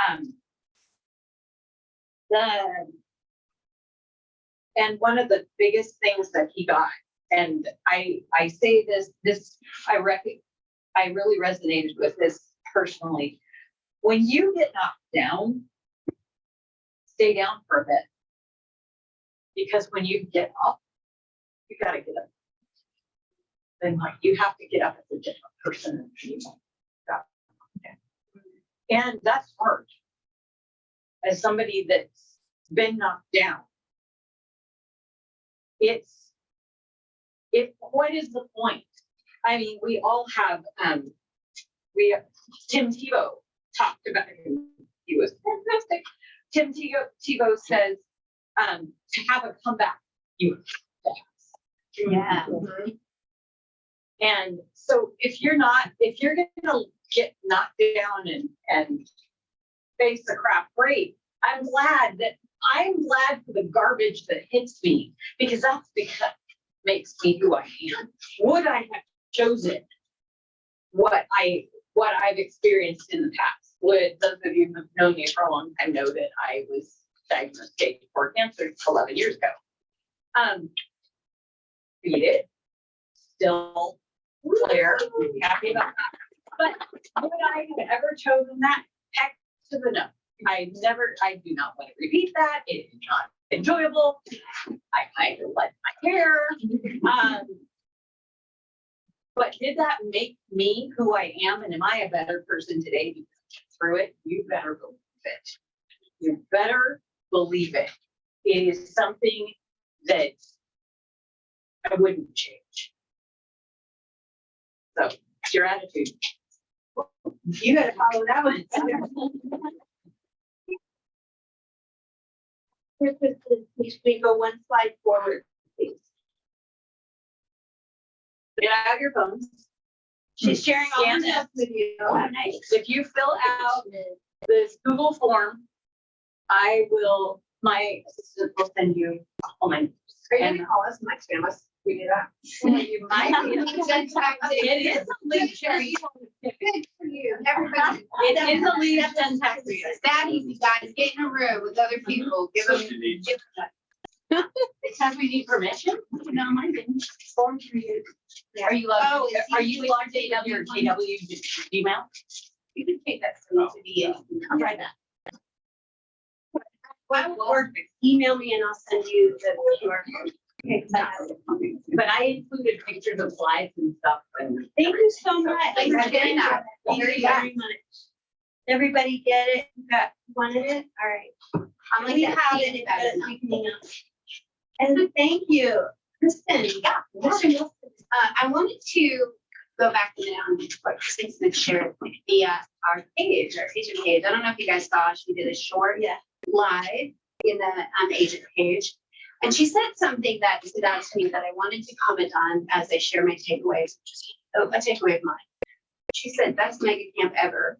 and one of the biggest things that he got, and I say this, I really resonated with this personally. When you get knocked down, stay down for a bit. Because when you get up, you gotta get up. Then like you have to get up as a different person. And that's hard. As somebody that's been knocked down, what is the point? I mean, we all have, Tim Tebow talked about it. He was fantastic. Tim Tebow says, to have a comeback you. Yeah. And so if you're gonna get knocked down and face the crap rate, I'm glad for the garbage that hits me, because makes me who I am. Would I have chosen what I've experienced in the past? Would those of you who've known me for a long time know that I was diagnosed stage 4 cancer 11 years ago? Beat it. Still clear, happy about that. But would I have ever chosen that? Heck to the no. I do not want to repeat that. It is not enjoyable. I kind of like my hair. But did that make me who I am? And am I a better person today because I went through it? You better believe it. You better believe it. It is something that I wouldn't change. So it's your attitude. You gotta follow that one. We go one slide forward, please. Get out your phones. She's sharing all Scan the stuff with you. Oh, nice. If you fill out this Google form, my assistant will send you all my. Are you gonna call us, Mike Spamus? We do that. You might be. It is a lead share. Good for you, everybody. It is a lead and tax. It's that easy, guys. Get in a room with other people. Give them. Because we need permission? No, mine didn't. Form for you. Are you logged, Oh, are you logged in your KW Gmail? You can take that to the, I'll try that. Or email me and I'll send you the QR code. Okay, But I included pictures of slides and stuff and. thank you so much. Thanks for getting that. Thank you very much. Everybody get it? You got one of it? All right. I'm like, We that. have it. You can email. And thank you, Kristen. Yeah. I wanted to go back and what Kristen Smith shared via our page, our agent page. I don't know if you guys saw, she did a short live in on the agent page. And she said something that stood out to me that I wanted to comment on as I share my takeaways, a takeaway of mine. She said, best mega camp ever.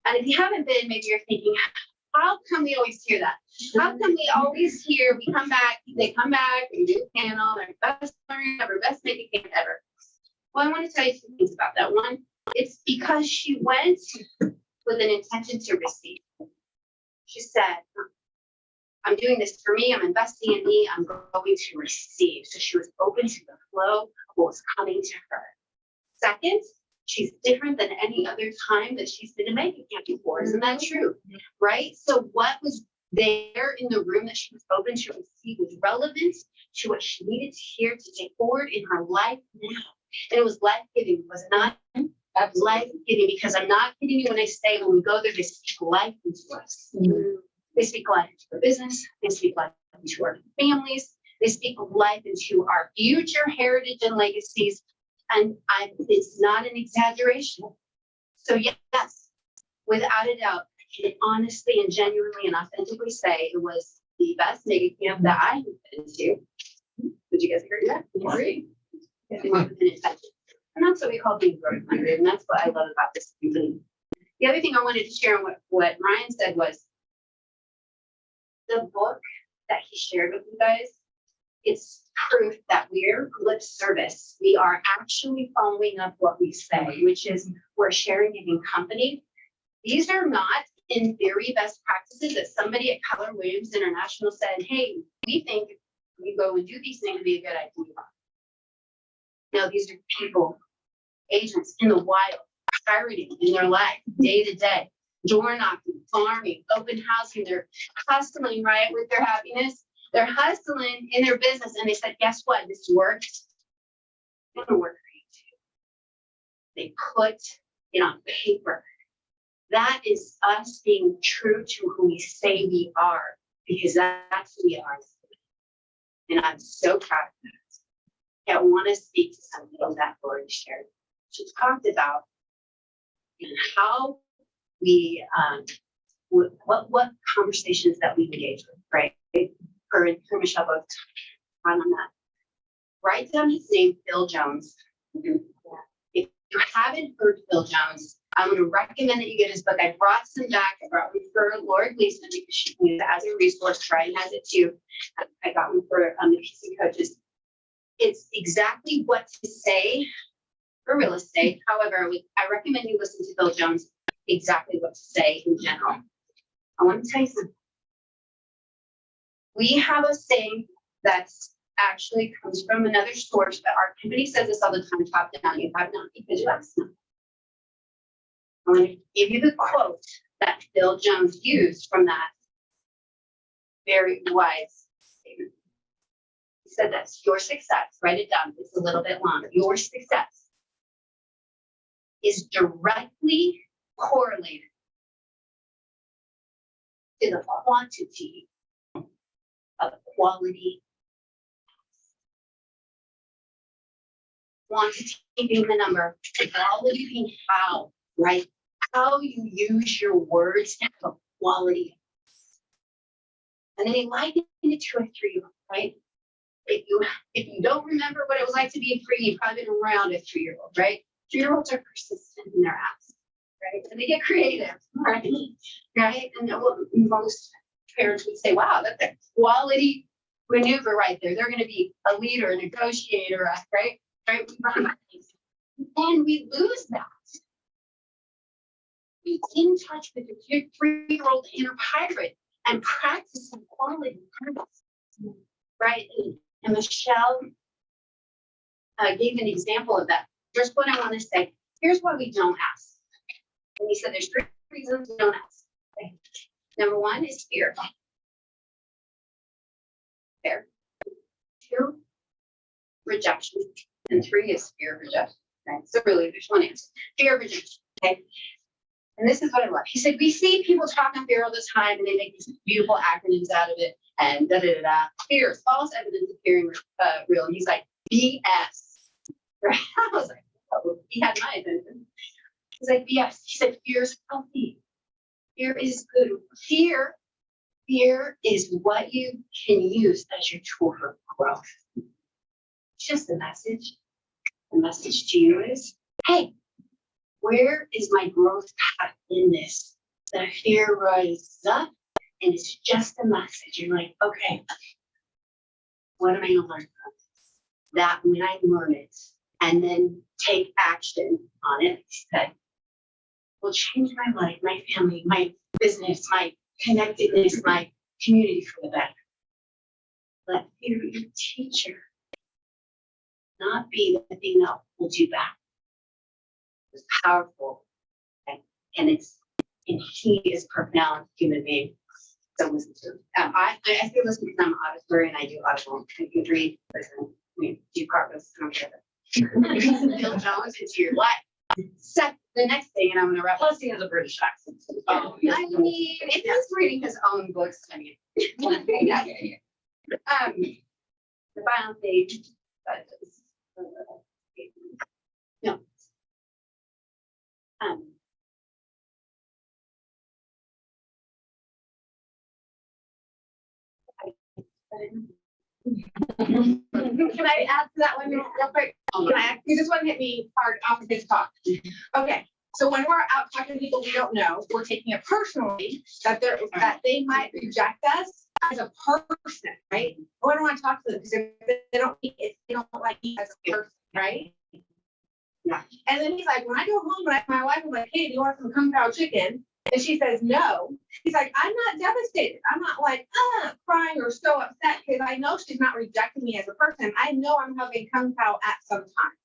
And if you haven't been, maybe you're thinking, how come we always hear that? How come we always hear, we come back, they come back, we do a panel, our best learning ever, best mega camp ever. Well, I want to tell you 2 things about that. One, it's because she went with an intention to receive. She said, I'm doing this for me, I'm investing in me, I'm going to receive. So she was open to the flow of what was coming to her. Second, she's different than any other time that she's been a mega camp before. Isn't that true? Right? So what was there in the room that she was open to receive was relevant to what she needed to hear to take forward in her life now. And it was life-giving, was not life-giving, because I'm not kidding you when I say when we go there, they speak life into us. They speak life into our business, they speak life into our families, they speak life into our future heritage and legacies. And it's not an exaggeration. So yes, without a doubt, I can honestly and genuinely and authentically say it was the best mega camp that I have been to. Did you guys agree with that? Agree. And that's what we call being growth minded. And that's what I love about this company. The other thing I wanted to share on what Ryan said was the book that he shared with you guys. It's proof that we're lip service. We are actually following up what we say, which is we're sharing it in company. These are not in theory best practices that somebody at Keller Williams International said, hey, we think you go and do these things would be a good idea. No, these are people, agents in the wild, starting in their life, day to day, door knocking, farming, open housing. They're hustling, right, with their happiness. They're hustling in their business. And they said, guess what? This worked. It's gonna work for you too. They put it on paper. That is us being true to who we say we are, because that's who we are. And I'm so proud of that. I want to speak to something that Lori shared. She talked about how we, what conversations that we engage with, right? Her and Michelle both on that. Write down his name, Phil Jones. If you haven't heard Phil Jones, I'm going to recommend that you get his book. I brought some back. I brought one for Lori Gleason because she can use it as a resource. Brian has it too. I got one for the PC coaches. It's exactly what to say for real estate. However, I recommend you listen to Phil Jones, exactly what to say in general. I want to tell you something. We have a saying that's actually comes from another source, but our company says this all the time, top down. You have not because you asked them. I'm going to give you the quote that Phil Jones used from that very wise statement. He said this, your success, write it down, it's a little bit long. Your success is directly correlated to the quantity of quality. Quantity being the number, quality being how, right? How you use your words to have a quality. And then he likened it to a 3-year-old, right? If you don't remember what it was like to be a 3, you've probably been around a 3-year-old, right? 3-year-olds are persistent in their asks, right? And they get creative, right? Right? And most parents would say, wow, that's a quality maneuver right there. They're going to be a leader, a negotiator, right? Right? And we lose that. Be in touch with your 3-year-old inner pirate and practice some quality habits, right? And Michelle gave an example of that. Here's what I want to say. Here's why we don't ask. And he said there's 3 reasons we don't ask. Okay. Number 1 is fear. Fear. 2, rejection. And 3 is fear of rejection. Okay. So really, there's one answer. Fear of rejection. Okay. And this is what I love. He said, we see people talk on fear all the time and they make these beautiful acronyms out of it and da-da-da-da. Fear is false evidence appearing real. And he's like, BS. Right? I was like, oh, he had my attention. He's like, BS. He said, fear is healthy. Fear is good. Fear is what you can use as your tool for growth. It's just a message. The message to you is, hey, where is my growth path in this? The fear rises up and it's just a message. You're like, okay, what am I going to learn from this? That when I learn it and then take action on it, that will change my life, my family, my business, my connectedness, my community for the better. Let fear be your teacher, not be the thing that holds you back. It's powerful, and he is profound human being. So listen to him. I feel listen because I'm an auditory and I do audible. I can read, listen, do cartwheels. I don't care. Phil Jones into your life. Set the next thing, and I'm going to wrap. Plus, he has a British accent. Oh, I mean, if he's reading his own books, I mean, yeah. The final page. No. Can I add to that one real quick? Because this one hit me hard off of his talk. Okay, so when we're out talking to people we don't know, we're taking it personally that they might reject us as a person, right? We don't want to talk to them because if they don't like me as a person, right? Yeah. And then he's like, when I go home, my wife is like, hey, do you want some kung pao chicken? And she says no. He's like, I'm not devastated. I'm not like crying or so upset because I know she's not rejecting me as a person. I know I'm having kung pao at some time.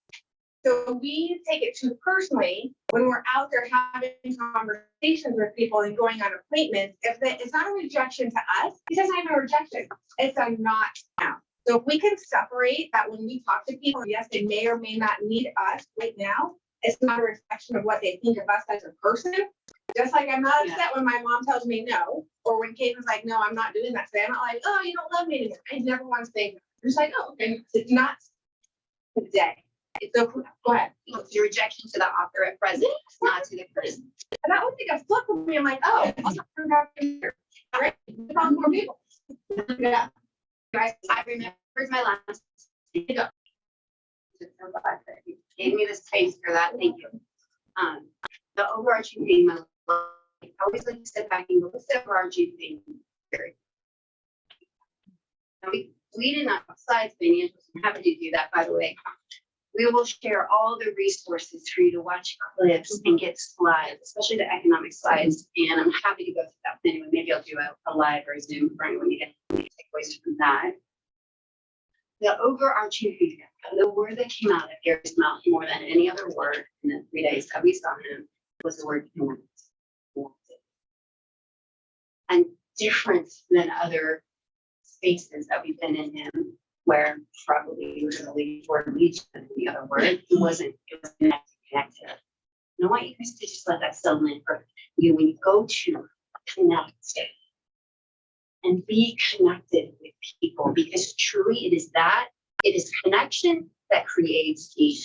So we take it too personally when we're out there having conversations with people and going on appointments. It's not a rejection to us, it doesn't have a rejection. It's a not now. So if we can separate that when we talk to people, yes, they may or may not need us right now. It's not a reflection of what they think of us as a person. Just like I'm not upset when my mom tells me no, or when Kate was like, no, I'm not doing that today. I'm not like, oh, you don't love me anymore. I never want to say no. I'm just like, oh, okay. It's not today. So go ahead. It's your rejection to the author at present, not to the person. And that one thing got flipped with me. I'm like, oh, I'm not going to here. All right. Found more people. Yeah. I remember my last that. Thank you. The overarching theme of, I always like to step back and go, what's the overarching theme? Now, we did not slides financials. I'm happy to do that, by the way. We will share all the resources for you to watch clips and get slides, especially the economic slides. And I'm happy to go through that. Anyway, maybe I'll do a live or a Zoom for anyone to get takeaways from that. The overarching theme, the word that came out of Gary's mouth more than any other word in the 3 days that we saw him was the word connect. And different than other spaces that we've been in him, where probably literally word legion than the other word, it was connected. And I want you guys to just let that settle in for you when you go to connect and be connected with people, because truly it is connection that creates the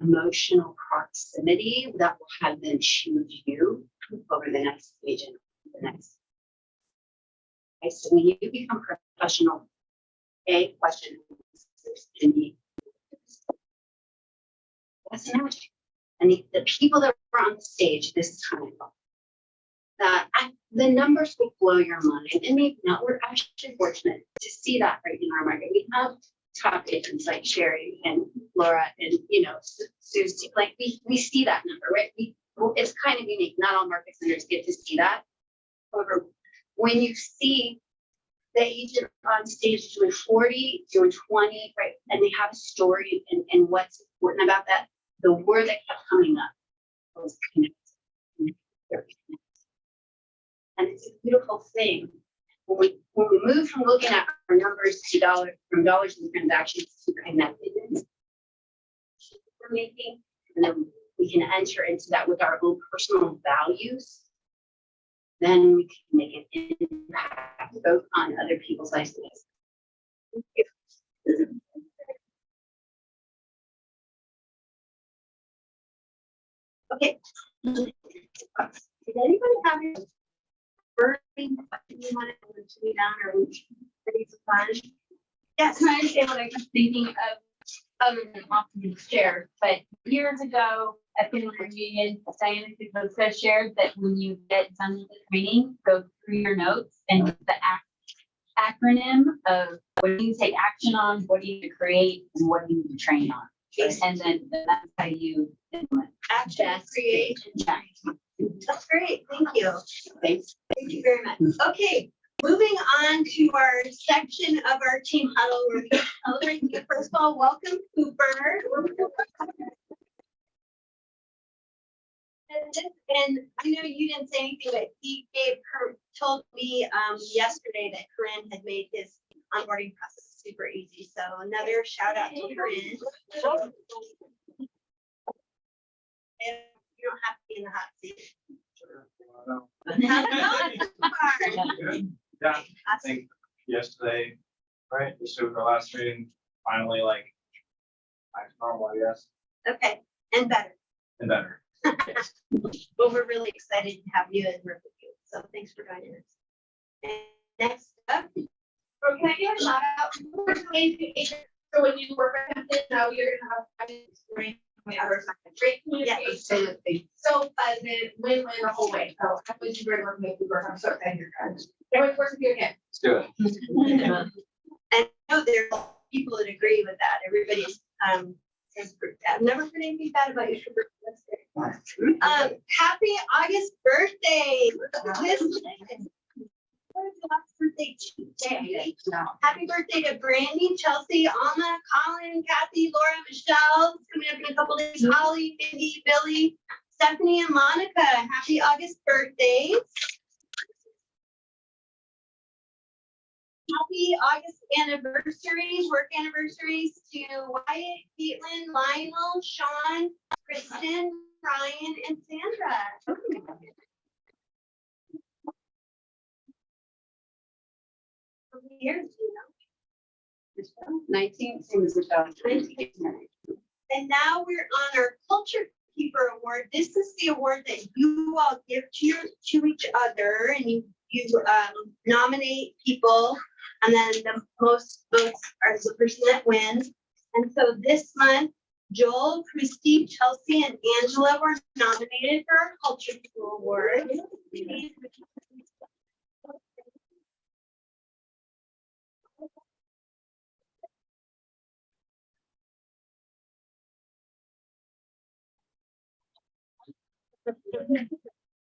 emotional proximity that will have them choose you over the next stage and the next. Okay, so when you become professional, a question and that's an magic. And the people that were on the stage this time, the numbers will blow your mind. And maybe not. We're actually fortunate to see that right in our market. We have top agents like Sherry and Laura and Susie. Like we see that number, right? It's kind of unique. Not all market centers get to see that. However, when you see the agent on stage doing 40, doing 20, right? And they have a story and what's important about that, the word that kept coming up was connected. And it's a beautiful thing. When we move from looking at our numbers to dollars, from dollars and transactions to connectedness we're making, and then we can enter into that with our own personal values, then we can make an impact both on other people's lives. Thank you. Okay. Did anybody have any burning question you want to be down or ready to fun? Yes, can I understand what I was thinking of other than often shared, but years ago at the reunion, Diana Kubosa shared that when you get done with the training, go through your notes and the acronym of what do you take action on, what do you need to create, and what do you need to train on. And then that's how you implement. Action, create, and train. That's great. Thank you. Thanks. Thank you very much. Okay, moving on to our section of our team huddle. We're celebrating. First of all, welcome Cooper. And I know you didn't say anything, but he told me yesterday that Corinne had made his onboarding process super easy. So another shout out to Corinne. And you don't have to be in the hot seat. Yeah, I think yesterday, right, this was our last meeting, finally like, back to normal, I guess, Okay, and better. and better. But we're really excited to have you and work with you. So thanks for joining us. And next up, Or can I give a shout out? So when you work with them, now you're gonna have great communication, so pleasant, win-win the whole way. So I wish you were working with you. I'm so excited you're trying. Everyone's working with you again. Let's do it. and I know there are people that agree with that. Everybody's I've never heard anything bad about you. That's great. Happy August birthday. What is the last birthday today? Happy birthday to Brandy, Chelsea, Alma, Colin, Kathy, Laura, Michelle. It's coming up in a couple days. Holly, Mindy, Billy, Stephanie, and Monica. Happy August birthdays. Happy August anniversaries, work anniversaries to Wyatt, Caitlin, Lionel, Sean, Kristen, Ryan, and Sandra. Years, you know. 19, same as Michelle. 19. And now we're on our Culture Keeper Award. This is the award that you all give to each other, and you nominate people, and then the most votes are the person that wins. And so this month, Joel, Christy, Chelsea, and Angela were nominated for our Culture School Award.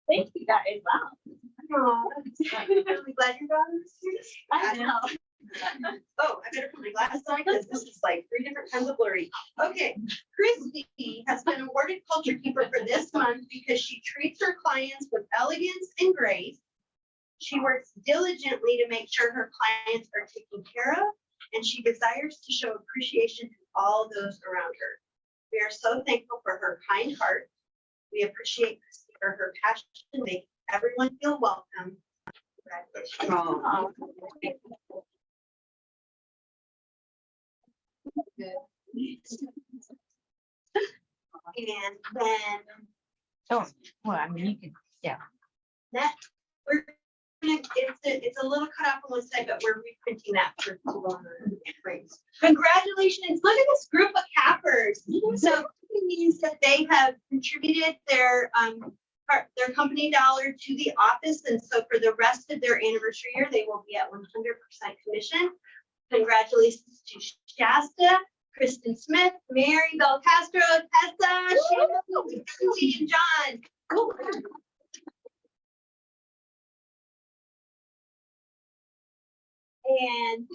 Thank you guys. Wow. I'm really glad you're on this. I know. Oh, I better put my glasses on because this is like 3 different kinds of blurry. Okay, Christy has been awarded Culture Keeper for this month because she treats her clients with elegance and grace. She works diligently to make sure her clients are taken care of, and she desires to show appreciation to all those around her. We are so thankful for her kind heart. We appreciate Christy for her passion to make everyone feel welcome. Congratulations. And then Oh, well, I mean, you could, yeah. that, we're gonna, it's a little cut off on one side, but we're reprinting that for frames. Congratulations, look at this group of cappers. So it means that they have contributed their company dollar to the office, and so for the rest of their anniversary year, they will be at 100% commission. Congratulations to Shasta, Kristen Smith, Mary Bell Castro, Tessa, Shannon, Susie, and John. And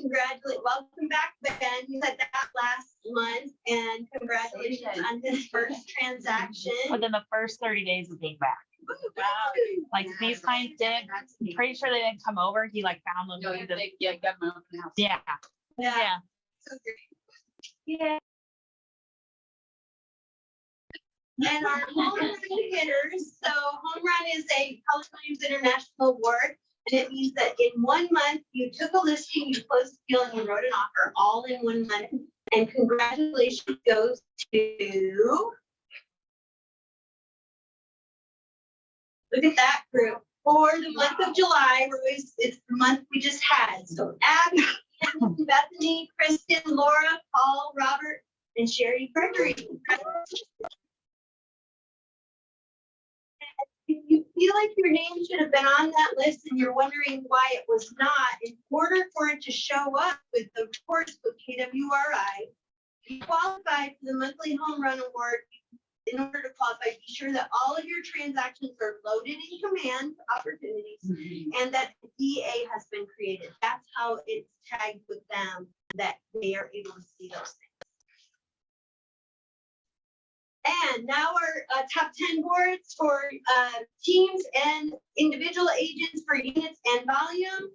welcome back, Ben. You said that last month, and congratulations on his first transaction. Within the first 30 days of being back. Wow. Like these clients did, I'm pretty sure they didn't come over. He like found them. Yeah, got my open house. Yeah. Yeah. So great. Yeah. And our home run hitters, so home run is a College Williams International Award, and it means that in 1 month, you took a listing, you closed the deal, and you wrote an offer all in 1 month. And congratulations goes to, look at that group. For the month of July, it's the month we just had. So Abby, Bethany, Kristen, Laura, Paul, Robert, and Sherry Gregory. If you feel like your name should have been on that list and you're wondering why it was not, in order for it to show up with the reports with KWRI, you qualify for the monthly home run award. In order to qualify, be sure that all of your transactions are loaded in command opportunities and that the DA has been created. That's how it's tagged with them, that they are able to see those things. And now our top 10 boards for teams and individual agents for units and volume.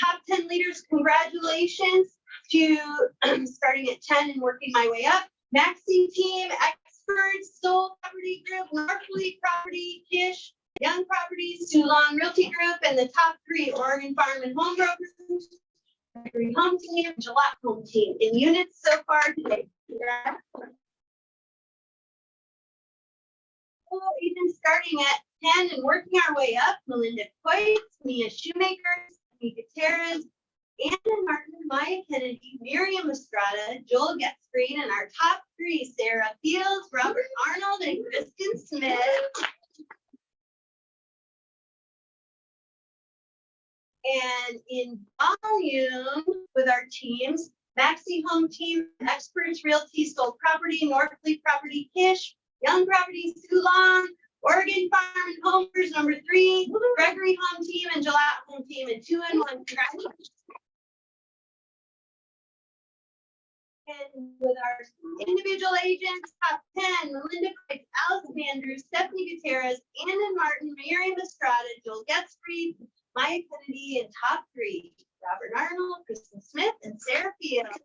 Top 10 leaders, congratulations to starting at 10 and working my way up. Maxi team, experts, Soul Property Group, Northfleet Property, Kish, Young Properties, Long Realty Group, and the top 3 Oregon Farm and Home Brokers, Gregory Home Team, Gillette Home Team in units so far today. Agents starting at 10 and working our way up: Melinda Coates, Mia Shoemaker, Stephanie Gutierrez, Anna Martin, Maya Kennedy, Miriam Estrada, Joel Getzfried, and our top 3, Sarah Fields, Robert Arnold, and Kristen Smith. And in volume with our teams, Maxi Home Team, Experts Realty, Soul Property, Northfleet Property, Kish, Young Properties, Long, Oregon Farm and Homers, number 3, Gregory Home Team, and Gillette Home Team, and 2 and 1. Congratulations. And with our individual agents, top 10, Melinda Coates, Allison Andrews, Stephanie Gutierrez, Anna Martin, Miriam Estrada, Joel Getzfried, Maya Kennedy, and top 3, Robert Arnold, Kristen Smith, and Sarah Fields.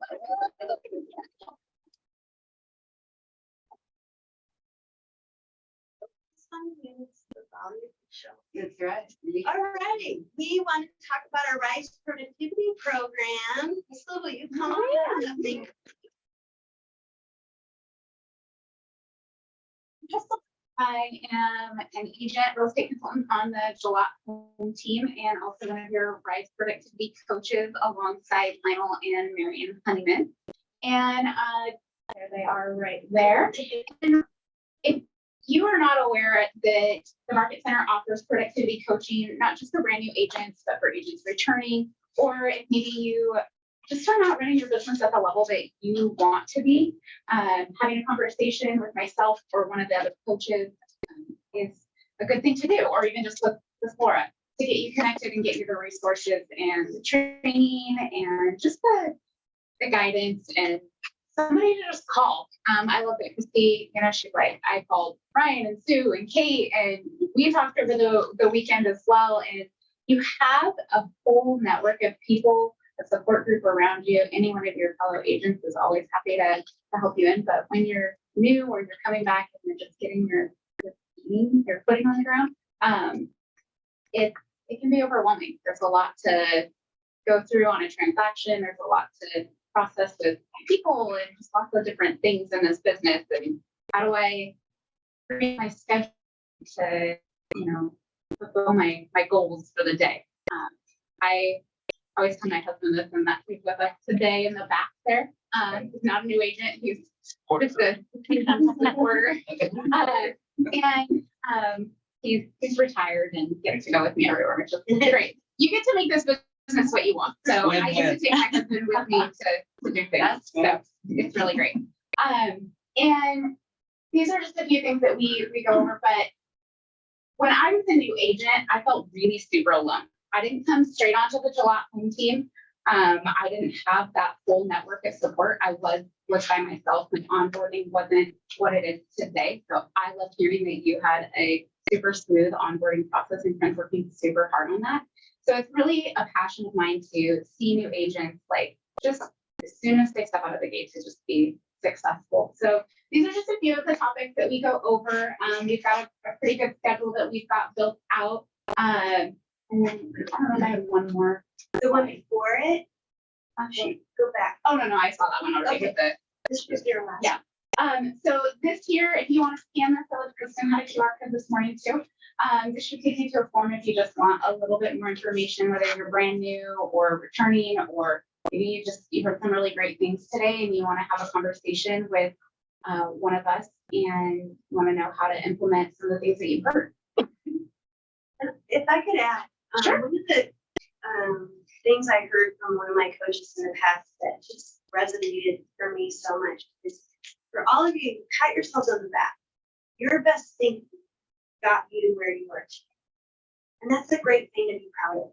That's right. Alrighty, we want to talk about our Rise Productivity Program. So will you come on up? I am an agent, real estate consultant on the Gillette Home Team, and also one of your Rise Productivity coaches alongside Lionel and Marion Honeyman. And There they are right there. And if you are not aware that the Market Center offers productivity coaching, not just for brand new agents, but for agents returning, or if maybe you just are not running your business at the level that you want to be, having a conversation with myself or one of the other coaches is a good thing to do, or even just with Laura to get you connected and get you the resources and the training and just the guidance and somebody to just call. I love it. Christy, she's like, I called Ryan and Sue and Kate, and we talked over the weekend as well. And you have a whole network of people, a support group around you. Any one of your fellow agents is always happy to help you in. But when you're new or you're coming back and you're just getting your footing on the ground, it can be overwhelming. There's a lot to go through on a transaction. There's a lot to process with people and just lots of different things in this business. And how do I create my schedule to, fulfill my goals for the day? I always tell my husband this, and that he's with us today in the back there. He's not a new agent. He's just good. He's a supporter. And he's retired and gets to go with me everywhere, which is great. You get to make this business what you want. So I get to take my husband with me to do things. So it's really great. And these are just a few things that we go over. But when I was a new agent, I felt really super alone. I didn't come straight onto the Gillette home team. I didn't have that full network of support. I was by myself, and onboarding wasn't what it is today. So I love hearing that you had a super smooth onboarding process and friends working super hard on that. So it's really a passion of mine to see new agents, like just as soon as they step out of the gate, to just be successful. So these are just a few of the topics that we go over. We've got a pretty good schedule that we've got built out. And then I don't know if I have one more. The one before it, go back. Oh, no, I saw that one already. Okay. This was your last. Yeah. So this here, if you want to scan this, I'll let Kristen had a QR code this morning too. This should take you to a form if you just want a little bit more information, whether you're brand new or returning, or maybe you heard some really great things today and you want to have a conversation with one of us and want to know how to implement some of the things that you've heard. If I could add, Sure. one of the things I heard from one of my coaches in the past that just resonated for me so much is, for all of you, pat yourselves on the back. Your best thinking got you to where you are today. And that's a great thing to be proud of.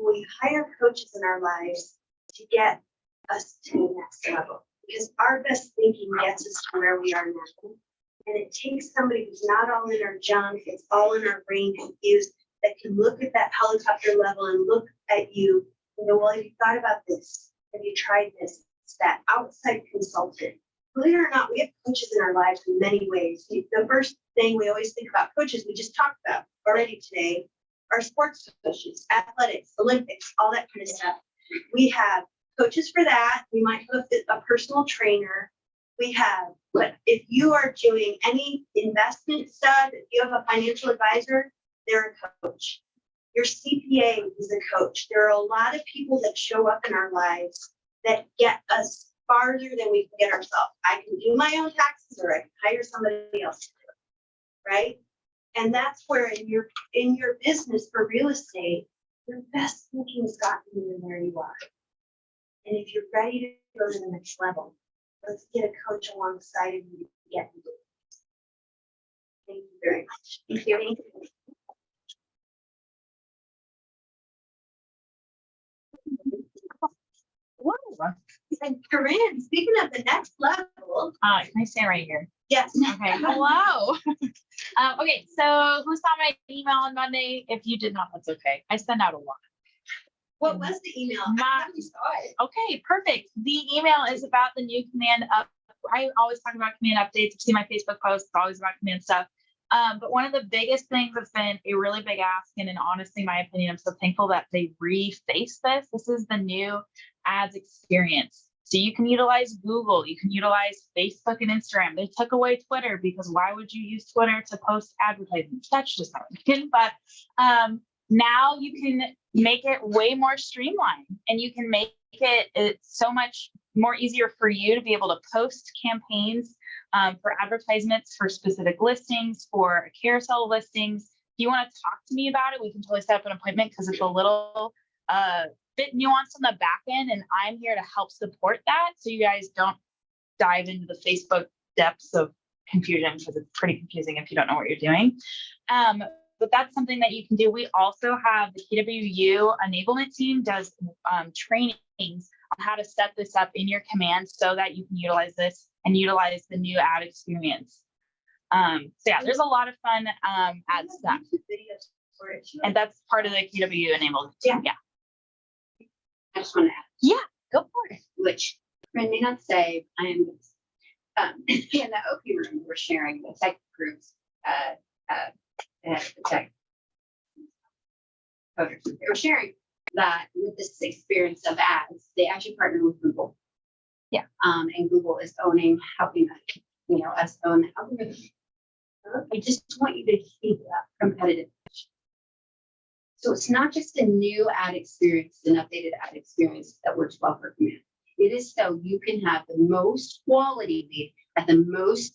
We hire coaches in our lives to get us to the next level, because our best thinking gets us to where we are now. And it takes somebody who's not all in our junk, it's all in our brain confused, that can look at that helicopter level and look at you and go, well, have you thought about this? Have you tried this? It's that outside consultant. Believe it or not, we have coaches in our lives in many ways. The first thing we always think about coaches, we just talked about already today, are sports coaches, athletics, Olympics, all that kind of stuff. We have coaches for that. We might have a personal trainer. We have, but if you are doing any investment stuff, if you have a financial advisor, they're a coach. Your CPA is a coach. There are a lot of people that show up in our lives that get us farther than we can get ourselves. I can do my own taxes, or I can hire somebody else to do it, right? And that's where in your business for real estate, your best thinking has gotten you where you are. And if you're ready to go to the next level, let's get a coach alongside of you to get you. Thank you very much. Thank you. And Corinne, speaking of the next level. Can I stand right here? Yes. Okay. Hello. Okay. So who saw my email on Monday? If you did not, that's okay. I send out a lot. What was the email? I saw it. Okay, perfect. The email is about the new command up. I always talk about command updates. You see my Facebook posts, it's always about command stuff. But one of the biggest things that's been a really big ask, and in honestly, my opinion, I'm so thankful that they refaced this. This is the new ads experience. So you can utilize Google, you can utilize Facebook and Instagram. They took away Twitter because why would you use Twitter to post advertisements? That's just not opinion. But now you can make it way more streamlined, and you can make it so much more easier for you to be able to post campaigns for advertisements for specific listings, for carousel listings. If you want to talk to me about it, we can totally set up an appointment because it's a little bit nuanced on the back end, and I'm here to help support that so you guys don't dive into the Facebook depths of confusion, because it's pretty confusing if you don't know what you're doing. But that's something that you can do. We also have the KWU enablement team does trainings on how to set this up in your command so that you can utilize this and utilize the new ad experience. So yeah, there's a lot of fun ad stuff. And that's part of the KWU enablement team. Yeah. I just want to add. Yeah, go for it. Which friend may not say, I am in the OP room, we're sharing the tech groups, the tech coders. They were sharing that with this experience of ads, they actually partnered with Google. Yeah. And Google is helping us own the algorithm. I just want you to keep that competitive. So it's not just a new ad experience, an updated ad experience that works well for command. It is so you can have the most quality lead at the most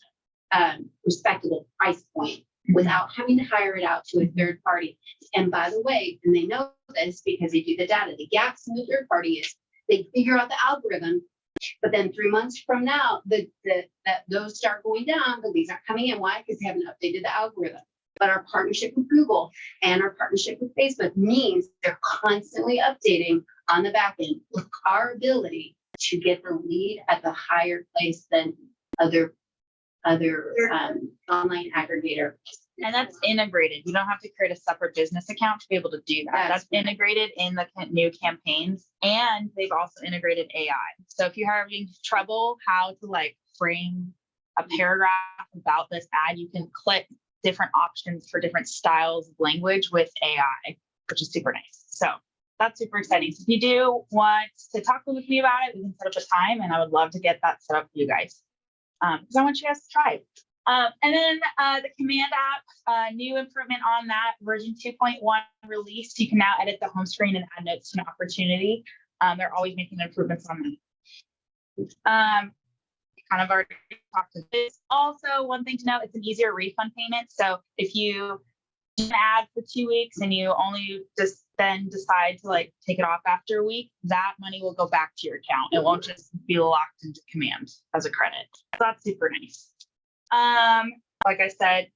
respectable price point without having to hire it out to a third party. And by the way, and they know this because they do the data, the gaps in the third party is they figure out the algorithm, but then 3 months from now, those start going down, the leads aren't coming in. Why? Because they haven't updated the algorithm. But our partnership with Google and our partnership with Facebook means they're constantly updating on the back end with our ability to get the lead at the higher place than other online aggregator. And that's integrated. You don't have to create a separate business account to be able to do that. That's integrated in the new campaigns, and they've also integrated AI. So if you're having trouble how to frame a paragraph about this ad, you can click different options for different styles of language with AI, which is super nice. So that's super exciting. So if you do want to talk with me about it, we can set up a time, and I would love to get that set up for you guys. Because I want you guys to try it. And then the command app, new improvement on that, version 2.1 released. You can now edit the home screen and add notes to an opportunity. They're always making improvements on that. Kind of already talked to this. Also, one thing to note, it's an easier refund payment. So if you do an ad for 2 weeks and you only just then decide to take it off after a week, that money will go back to your account. It won't just be locked into command as a credit. So that's super nice. Like I said,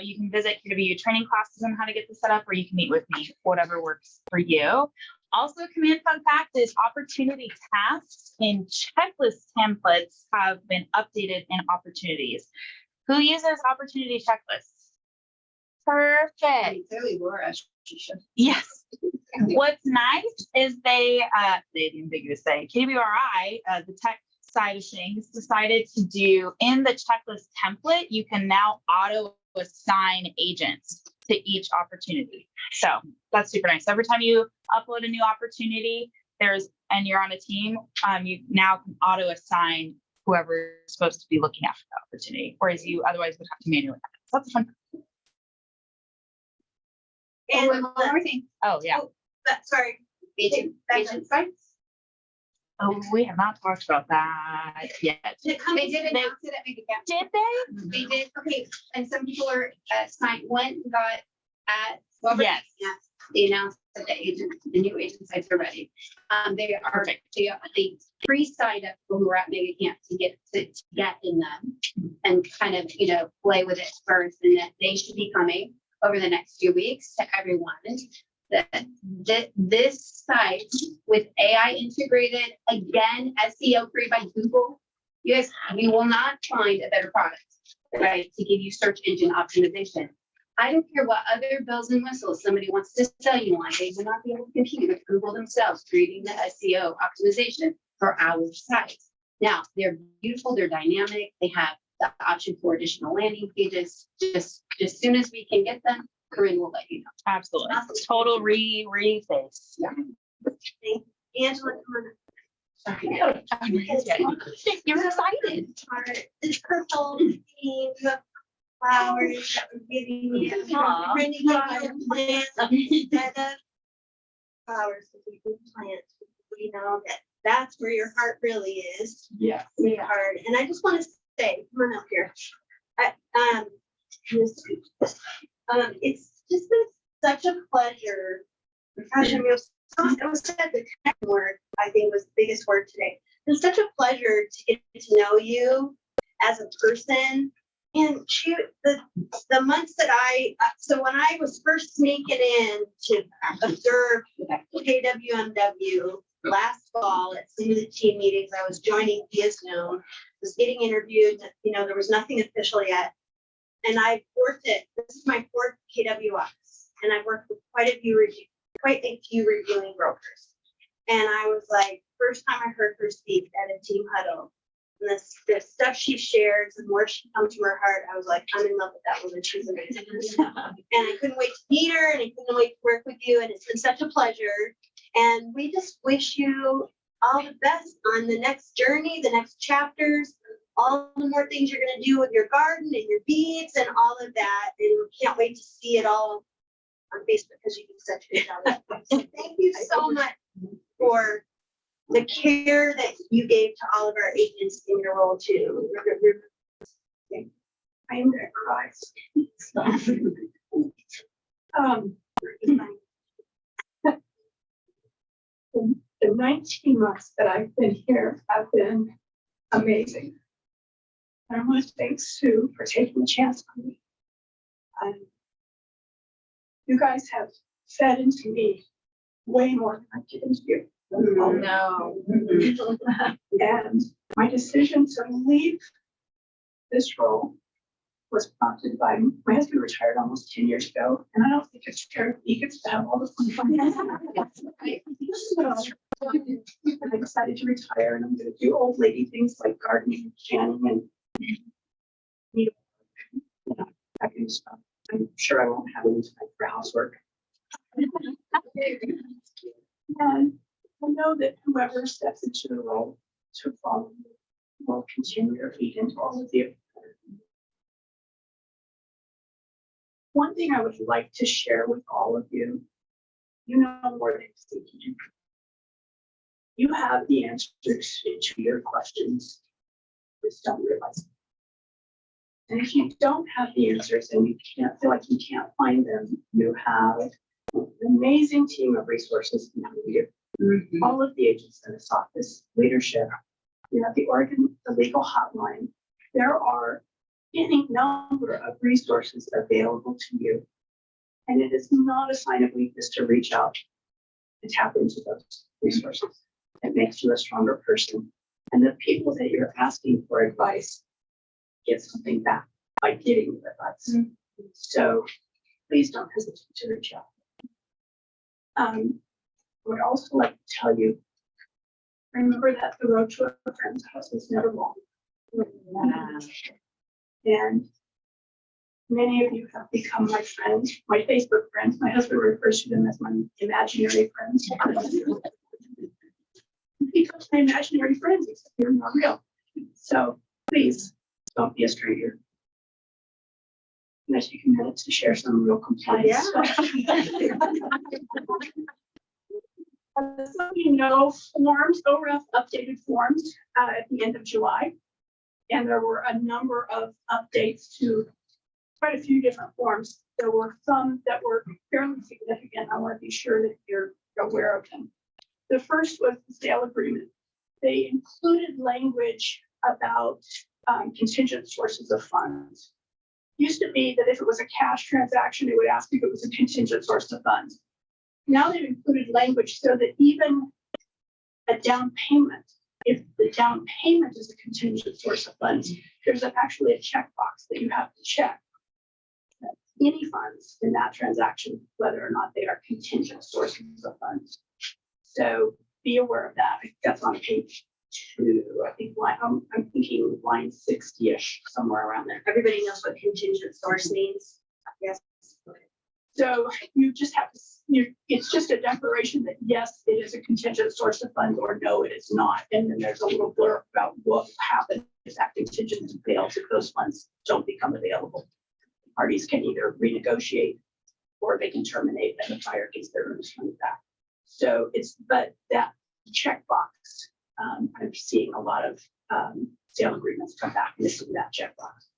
you can visit KW training classes on how to get this set up, or you can meet with me, whatever works for you. Also, command fun fact is opportunity tasks in checklist templates have been updated in opportunities. Who uses opportunity checklists? Perfect. Clearly, Laura, she should. Yes. What's nice is they ambiguous say KWRI, the tech side of things, decided to do in the checklist template, you can now auto assign agents to each opportunity. So that's super nice. Every time you upload a new opportunity, and you're on a team, you now can auto assign whoever's supposed to be looking after the opportunity, whereas you otherwise would have to manually. So that's fun. And one more thing. Oh yeah. Sorry. Agent sites. Oh, we have not talked about that yet. They did announce it at Mid-Willamette. Did they? They did. Okay. And some people are went and got at. Yes. They announced that the new agent sites are ready. They are perfect. They pre-signed up people who are at Mega Camp to get in them and kind of play with it first, and that they should be coming over the next few weeks to everyone. That this site with AI integrated, again, SEO free by Google, you will not find a better product, right, to give you search engine optimization. I don't care what other bells and whistles somebody wants to sell you on. They will not be able to compete with Google themselves creating the SEO optimization for our sites. Now, they're beautiful, they're dynamic, they have the option for additional landing pages. Just as soon as we can get them, Corinne will let you know. Absolutely. Total reface. Yeah. Angela, come on. You're excited. This purple theme, flowers that we're giving you. Randy got our plants instead of flowers that we can plant. We know that That's where your heart really is, Yeah. sweetheart. And I just want to say, come on up here. It's just been such a pleasure. Gosh, I mean, I was said the connection word, I think was the biggest word today. It's such a pleasure to get to know you as a person. And the months that so when I was first sneaking in to observe KWMW last fall at some of the team meetings, I was joining via Zoom, was getting interviewed, there was nothing official yet. And I worked this is my 4th KW office, and I've worked with quite a few reviewing brokers. And I was like, first time I heard her speak at a team huddle, and the stuff she shares and where she comes from her heart, I was like, I'm in love with that woman. She's amazing. And I couldn't wait to meet her, and I couldn't wait to work with you. And it's been such a pleasure. And we just wish you all the best on the next journey, the next chapters, all the more things you're going to do with your garden and your beads and all of that. And we can't wait to see it all on Facebook because you do such a good job. So thank you so much for the care that you gave to all of our agents in your role too. I am gonna cry. The 19 months that I've been here have been amazing. And I want to thank Sue for taking a chance on me. You guys have fed into me way more than I did into you. Oh, no. And my decision to leave this role was prompted by my husband retired almost 10 years ago, and I don't think it's fair he gets to have all the fun. So I decided to retire, and I'm going to do old lady things like gardening, canning, and that kind of stuff. I'm sure I won't have any time for housework. And I know that whoever steps into the role to follow me will continue to feed into all of you. One thing I would like to share with all of you, you know more than you. You have the answers to your questions, just don't realize it. And if you don't have the answers and you can't feel like you can't find them, you have an amazing team of resources behind you. Mm-hmm. All of the agents in this office, leadership, you have the legal hotline. There are any number of resources available to you. And it is not a sign of weakness to reach out and tap into those resources. It makes you a stronger person. And the people that you're asking for advice get something back by giving you advice. Mm-hmm. So please don't hesitate to reach out. I would also like to tell you, remember that the road to a friend's house is never long. And many of you have become my friends, my Facebook friends. My husband refers to them as my imaginary friends. Because my imaginary friends, except you're not real. So please don't be a stranger. Can I take a minute to share some real compliance stuff? Some of you know forms, OREF updated forms at the end of July. And there were a number of updates to quite a few different forms. There were some that were fairly significant. I want to be sure that you're aware of them. The first was the sale agreement. They included language about contingent sources of funds. Used to be that if it was a cash transaction, it would ask if it was a contingent source of funds. Now they've included language so that even a down payment, if the down payment is a contingent source of funds, there's actually a checkbox that you have to check. Any funds in that transaction, whether or not they are contingent sources of funds. So be aware of that. That's on page 2. I think I'm thinking line 60-ish, somewhere around there. Everybody knows what contingent source means. Yes. So you just have to, it's just a declaration that yes, it is a contingent source of funds, or no, it is not. And then there's a little blurb about what happens if that contingency fails, if those funds don't become available. Parties can either renegotiate or they can terminate and the buyer gets their earnest money back. So but that checkbox I'm seeing a lot of sale agreements come back missing that checkbox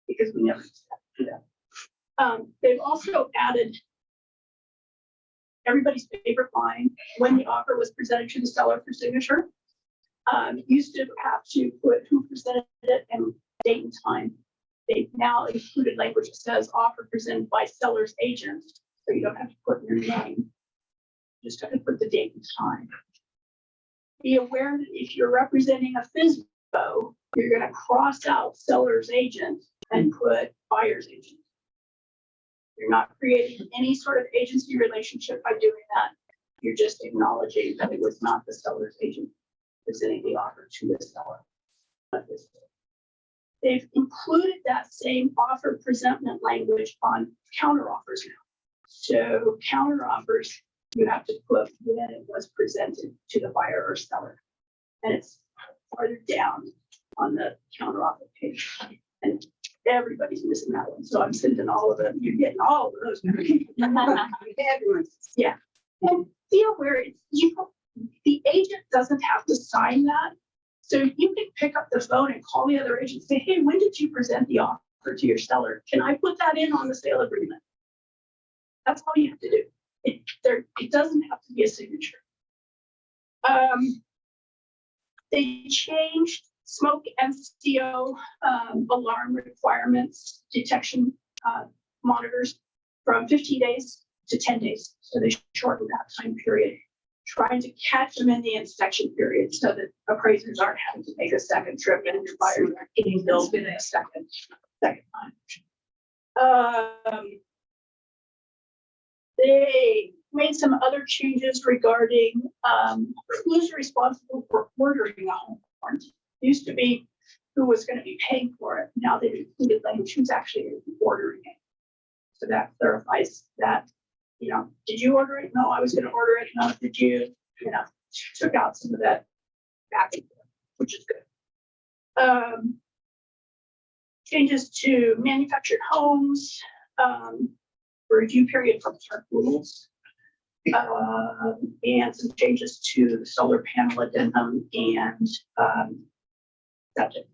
because we never used to do that. They've also added everybody's favorite line when the offer was presented to the seller for signature. Used to have to put who presented it and date and time. They've now included language that says offer presented by seller's agent, so you don't have to put your name. You just have to put the date and time. Be aware that if you're representing a FSBO, you're gonna cross out seller's agent and put buyer's agent. You're not creating any sort of agency relationship by doing that. You're just acknowledging that it was not the seller's agent presenting the offer to the seller. They've included that same offer presentment language on counter offers now. So counter offers, you have to put when it was presented to the buyer or seller. And it's farther down on the counter offer page. And everybody's missing that one. So I'm sending all of them. You're getting all of those. Everyone's, yeah. And be aware, it's the agent doesn't have to sign that. So you can pick up the phone and call the other agent and say, hey, when did you present the offer to your seller? Can I put that in on the sale agreement? That's all you have to do. It doesn't have to be a signature. They changed smoke MCO alarm requirements, detection monitors from 15 days to 10 days. So they shortened that time period, trying to catch them in the inspection period so that appraisers aren't having to make a second trip and your buyers aren't getting billed in a second time. They made some other changes regarding who's responsible for ordering a home warranty. Used to be who was going to be paying for it. Now they've included language who's actually ordering it. So that clarifies that, you know, did you order it? No, I was going to order it. No, did you? You know, took out some of that back and forth, which is good. Changes to manufactured homes, review period for park rules, and some changes to the solar panel addendum and septic.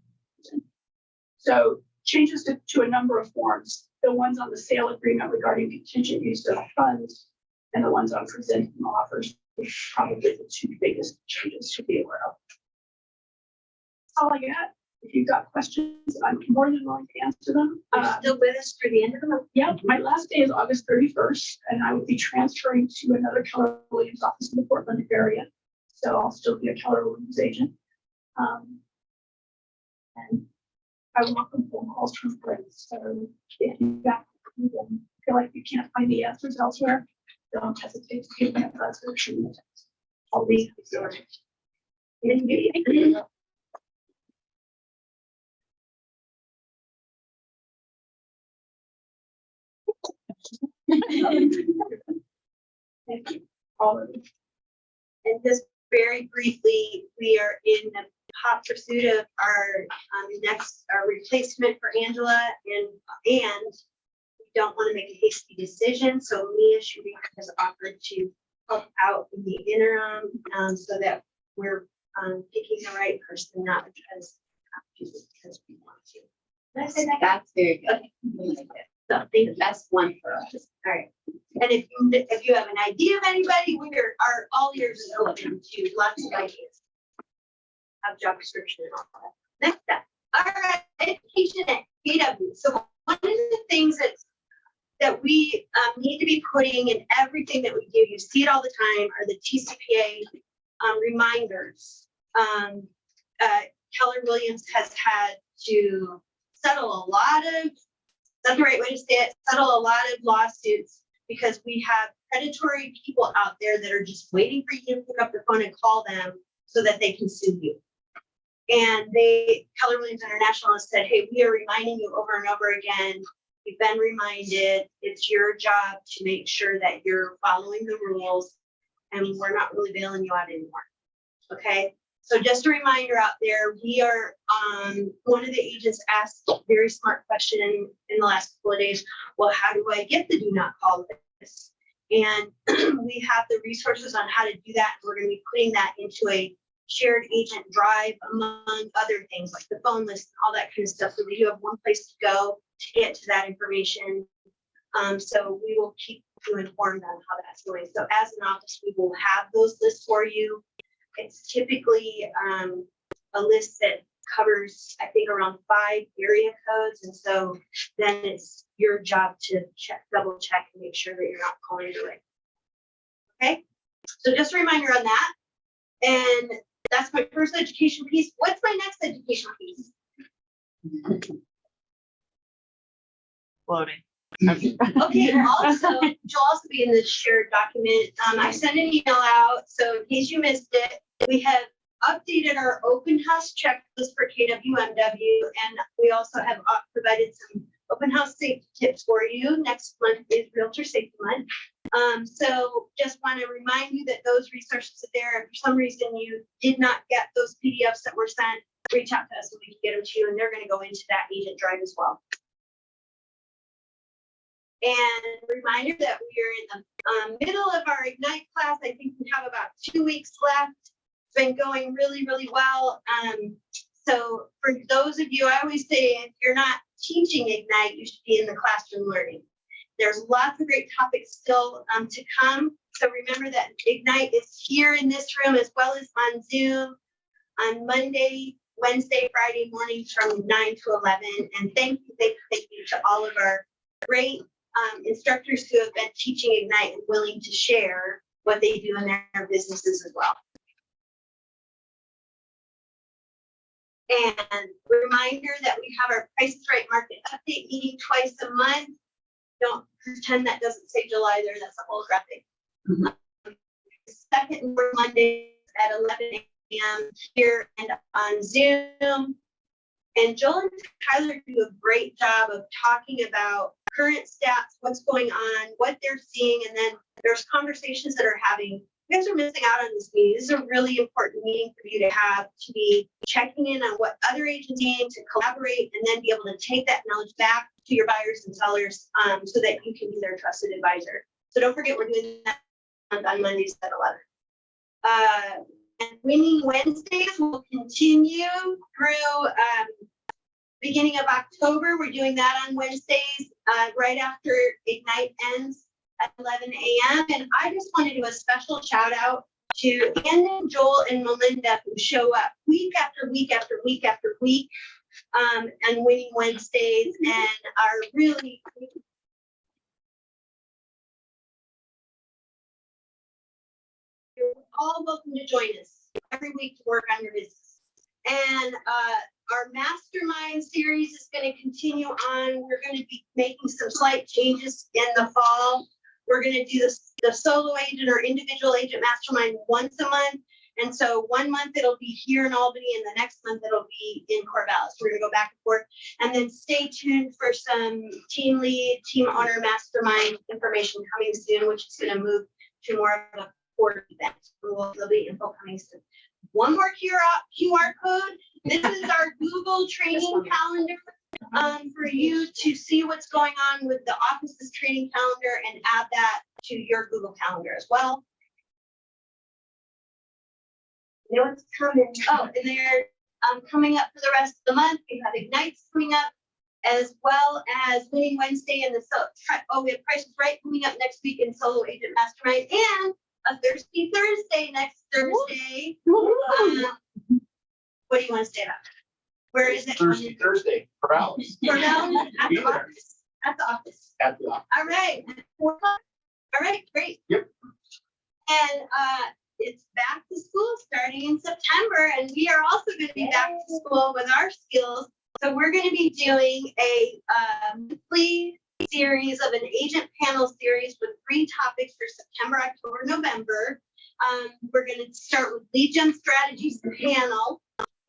So changes to a number of forms. The ones on the sale agreement regarding contingent use of funds and the ones on presenting offers are probably the two biggest changes to be aware of. That's all I got. If you've got questions, I'm more than willing to answer them. Still with us through the end of the month? Yeah, my last day is August 31st, and I will be transferring to another Keller Williams office in the Portland area. So I'll still be a Keller Williams agent. And I welcome phone calls from friends. So if you got and feel like you can't find the answers elsewhere, don't hesitate to give me a buzz or shoot me a text. I'll be there. Thank you, all of you. And just very briefly, we are in the hot pursuit of our next replacement for Angela, and we don't want to make a hasty decision. So Mia Shubi has offered to help out in the interim, so that we're picking the right person, not because we want to. Did I say that? That's very good. So I think that's one for us. All right. And if you have an idea of anybody, we are all ears is open to lots of ideas. Have job description and all that. Next up. All right, education at KW. So one of the things that we need to be putting in everything that we do, you see it all the time, are the TCPA reminders. Keller Williams has had to settle a lot of, that's the right way to say it, settle a lot of lawsuits because we have predatory people out there that are just waiting for you to pick up the phone and call them so that they can sue you. And Keller Williams International has said, hey, we are reminding you over and over again. You've been reminded. It's your job to make sure that you're following the rules, and we're not really bailing you out anymore. Okay. So just a reminder out there, we are, one of the agents asked a very smart question in the last couple of days. Well, how do I get the do not call list? And we have the resources on how to do that. We're going to be putting that into a shared agent drive, among other things like the phone list, and all that kind of stuff. So we do have one place to go to get to that information. So we will keep you informed on how that's going. So as an office, we will have those lists for you. It's typically a list that covers, I think, around 5 area codes. And so then it's your job to double check and make sure that you're not calling the right. Okay, so just a reminder on that. And that's my first education piece. What's my next education piece? Loading. Okay, also, you'll also be in this shared document. I sent an email out, so in case you missed it, we have updated our open house checklist for KWMW, and we also have provided some open house safety tips for you. Next month is Realtor Safety Month. So just want to remind you that those resources are there. If for some reason you did not get those PDFs that were sent, reach out to us and we can get them to you, and they're going to go into that agent drive as well. And reminder that we are in the middle of our Ignite class. I think we have about 2 weeks left. It's been going really, really well. So for those of you, I always say, if you're not teaching Ignite, you should be in the classroom learning. There's lots of great topics still to come. So remember that Ignite is here in this room as well as on Zoom on Monday, Wednesday, Friday mornings from 9 to 11. And thank you to all of our great instructors who have been teaching Ignite and willing to share what they do in their businesses as well. And reminder that we have our Price is Right market update meeting twice a month. Don't pretend that doesn't say July there, that's a whole graphic. Second Monday at 11 a.m. here and on Zoom. And Joel and Tyler do a great job of talking about current stats, what's going on, what they're seeing, and then there's conversations that are having. You guys are missing out on this meeting. This is a really important meeting for you to have, to be checking in on what other agents need, to collaborate, and then be able to take that knowledge back to your buyers and sellers so that you can be their trusted advisor. So don't forget, we're doing that on Mondays at 11. And Winning Wednesdays will continue through beginning of October. We're doing that on Wednesdays right after Ignite ends at 11 a.m. And I just want to do a special shout out to Ann, Joel, and Melinda, who show up week after week after week after week and Winning Wednesdays, and are really you're all welcome to join us every week to work on your business. And our mastermind series is going to continue on. We're going to be making some slight changes in the fall. We're going to do the solo agent or individual agent mastermind once a month. And so 1 month it'll be here in Albany, and the next month it'll be in Corvallis. We're going to go back and forth. And then stay tuned for some team lead, team owner mastermind information coming soon, which is going to move to more of a quarter event. There'll be info coming soon. One more QR code. This is our Google training calendar for you to see what's going on with the office's training calendar and add that to your Google Calendar as well. You know what's coming? Oh, and they're coming up for the rest of the month. We have Ignites coming up, as well as Winning Wednesday and we have Price is Right coming up next week in Solo Agent Mastermind, and a Thirsty Thursday next Thursday. What do you want to say about that? Where is it? Thursday, for Alice. For now, at the office. At the office. At the office. All right. 4 o'clock. All right, great. Yep. And it's back to school starting in September, and we are also going to be back to school with our skills. So we're going to be doing a monthly series of an agent panel series with 3 topics for September, October, November. We're going to start with lead gen strategies panel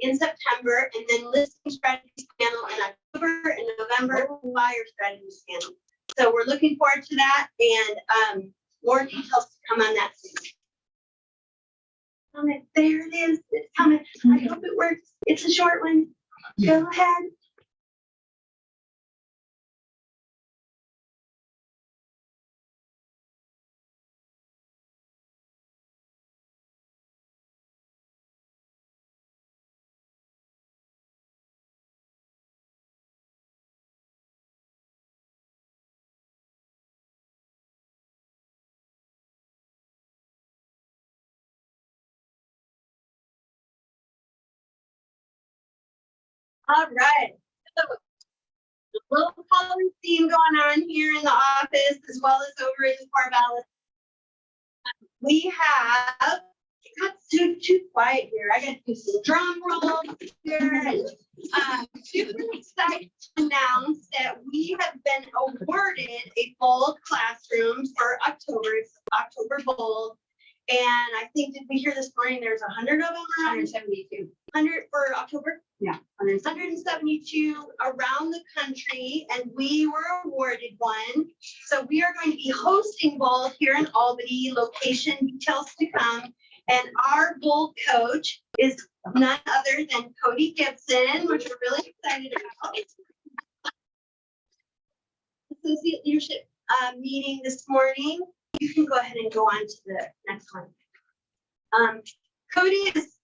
in September, and then listing strategies panel in October, and November buyer strategies panel. So we're looking forward to that, and more details to come on that soon. There it is. It's coming. I hope it works. It's a short one. Go ahead. All right. So, a little color theme going on here in the office as well as over in the Corvallis. We have, it got too quiet here. I got to do some drum rolls here. And, super excited to announce that we have been awarded a Bold Classroom for October. It's October Bold. And I think, did we hear this morning, there's 100 of them around? 172. 100 for October? Yeah. 172 around the country, and we were awarded one. So we are going to be hosting Bold here in Albany, location details to come. And our Bold coach is none other than Cody Gibson, which we're really excited about. Associate leadership meeting this morning. You can go ahead and go on to the next one. Cody is,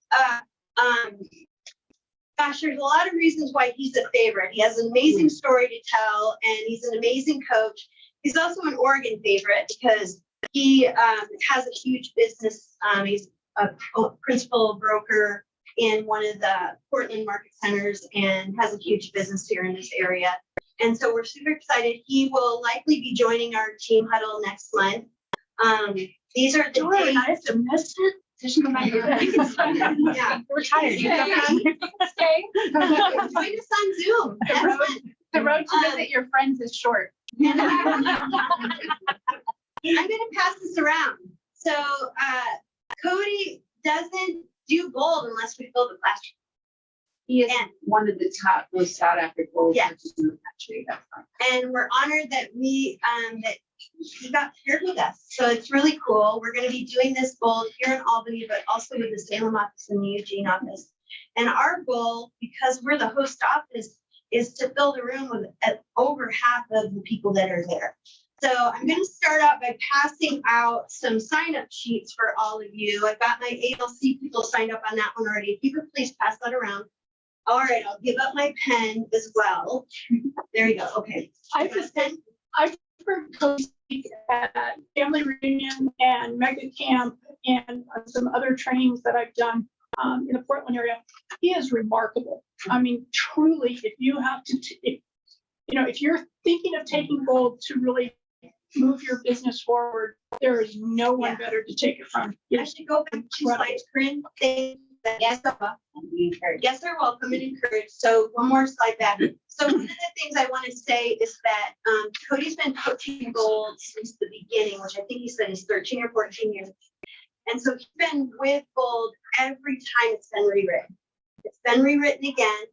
gosh, there's a lot of reasons why he's a favorite. He has an amazing story to tell, and he's an amazing coach. He's also an Oregon favorite because he has a huge business. He's a principal broker in one of the Portland market centers and has a huge business here in this area. And so we're super excited. He will likely be joining our team huddle next month. These are the days. I have to miss it. Yeah, We're tired. stay. Join us on Zoom. The road to visit your friends is short. I'm gonna pass this around. So Cody doesn't do Bold unless we fill the classroom. He is And- one of the top most sought after goals Yeah. in the country. That's fine. And we're honored that we that he got paired with us. So it's really cool. We're going to be doing this Bold here in Albany, but also with the Salem office and the Eugene office. And our goal, because we're the host office, is to fill the room with over half of the people that are there. So I'm going to start out by passing out some sign-up sheets for all of you. I've got my ALC people signed up on that one already. If you could please pass that around. All right, I'll give up my pen as well. There you go. Okay. I've heard Cody speak at family reunion and mega camp and some other trainings that I've done in the Portland area. He is remarkable. I mean, truly, if you have to, if you're thinking of taking Bold to really move your business forward, there is no one better to take it from. I should go back 2 slides, Corinne. Yes, yes, they're welcome and encouraged. So one more slide back. So one of the things I want to say is that Cody's been coaching Bold since the beginning, which I think he said is 13 or 14 years. And so he's been with Bold every time it's been rewritten. It's been rewritten again.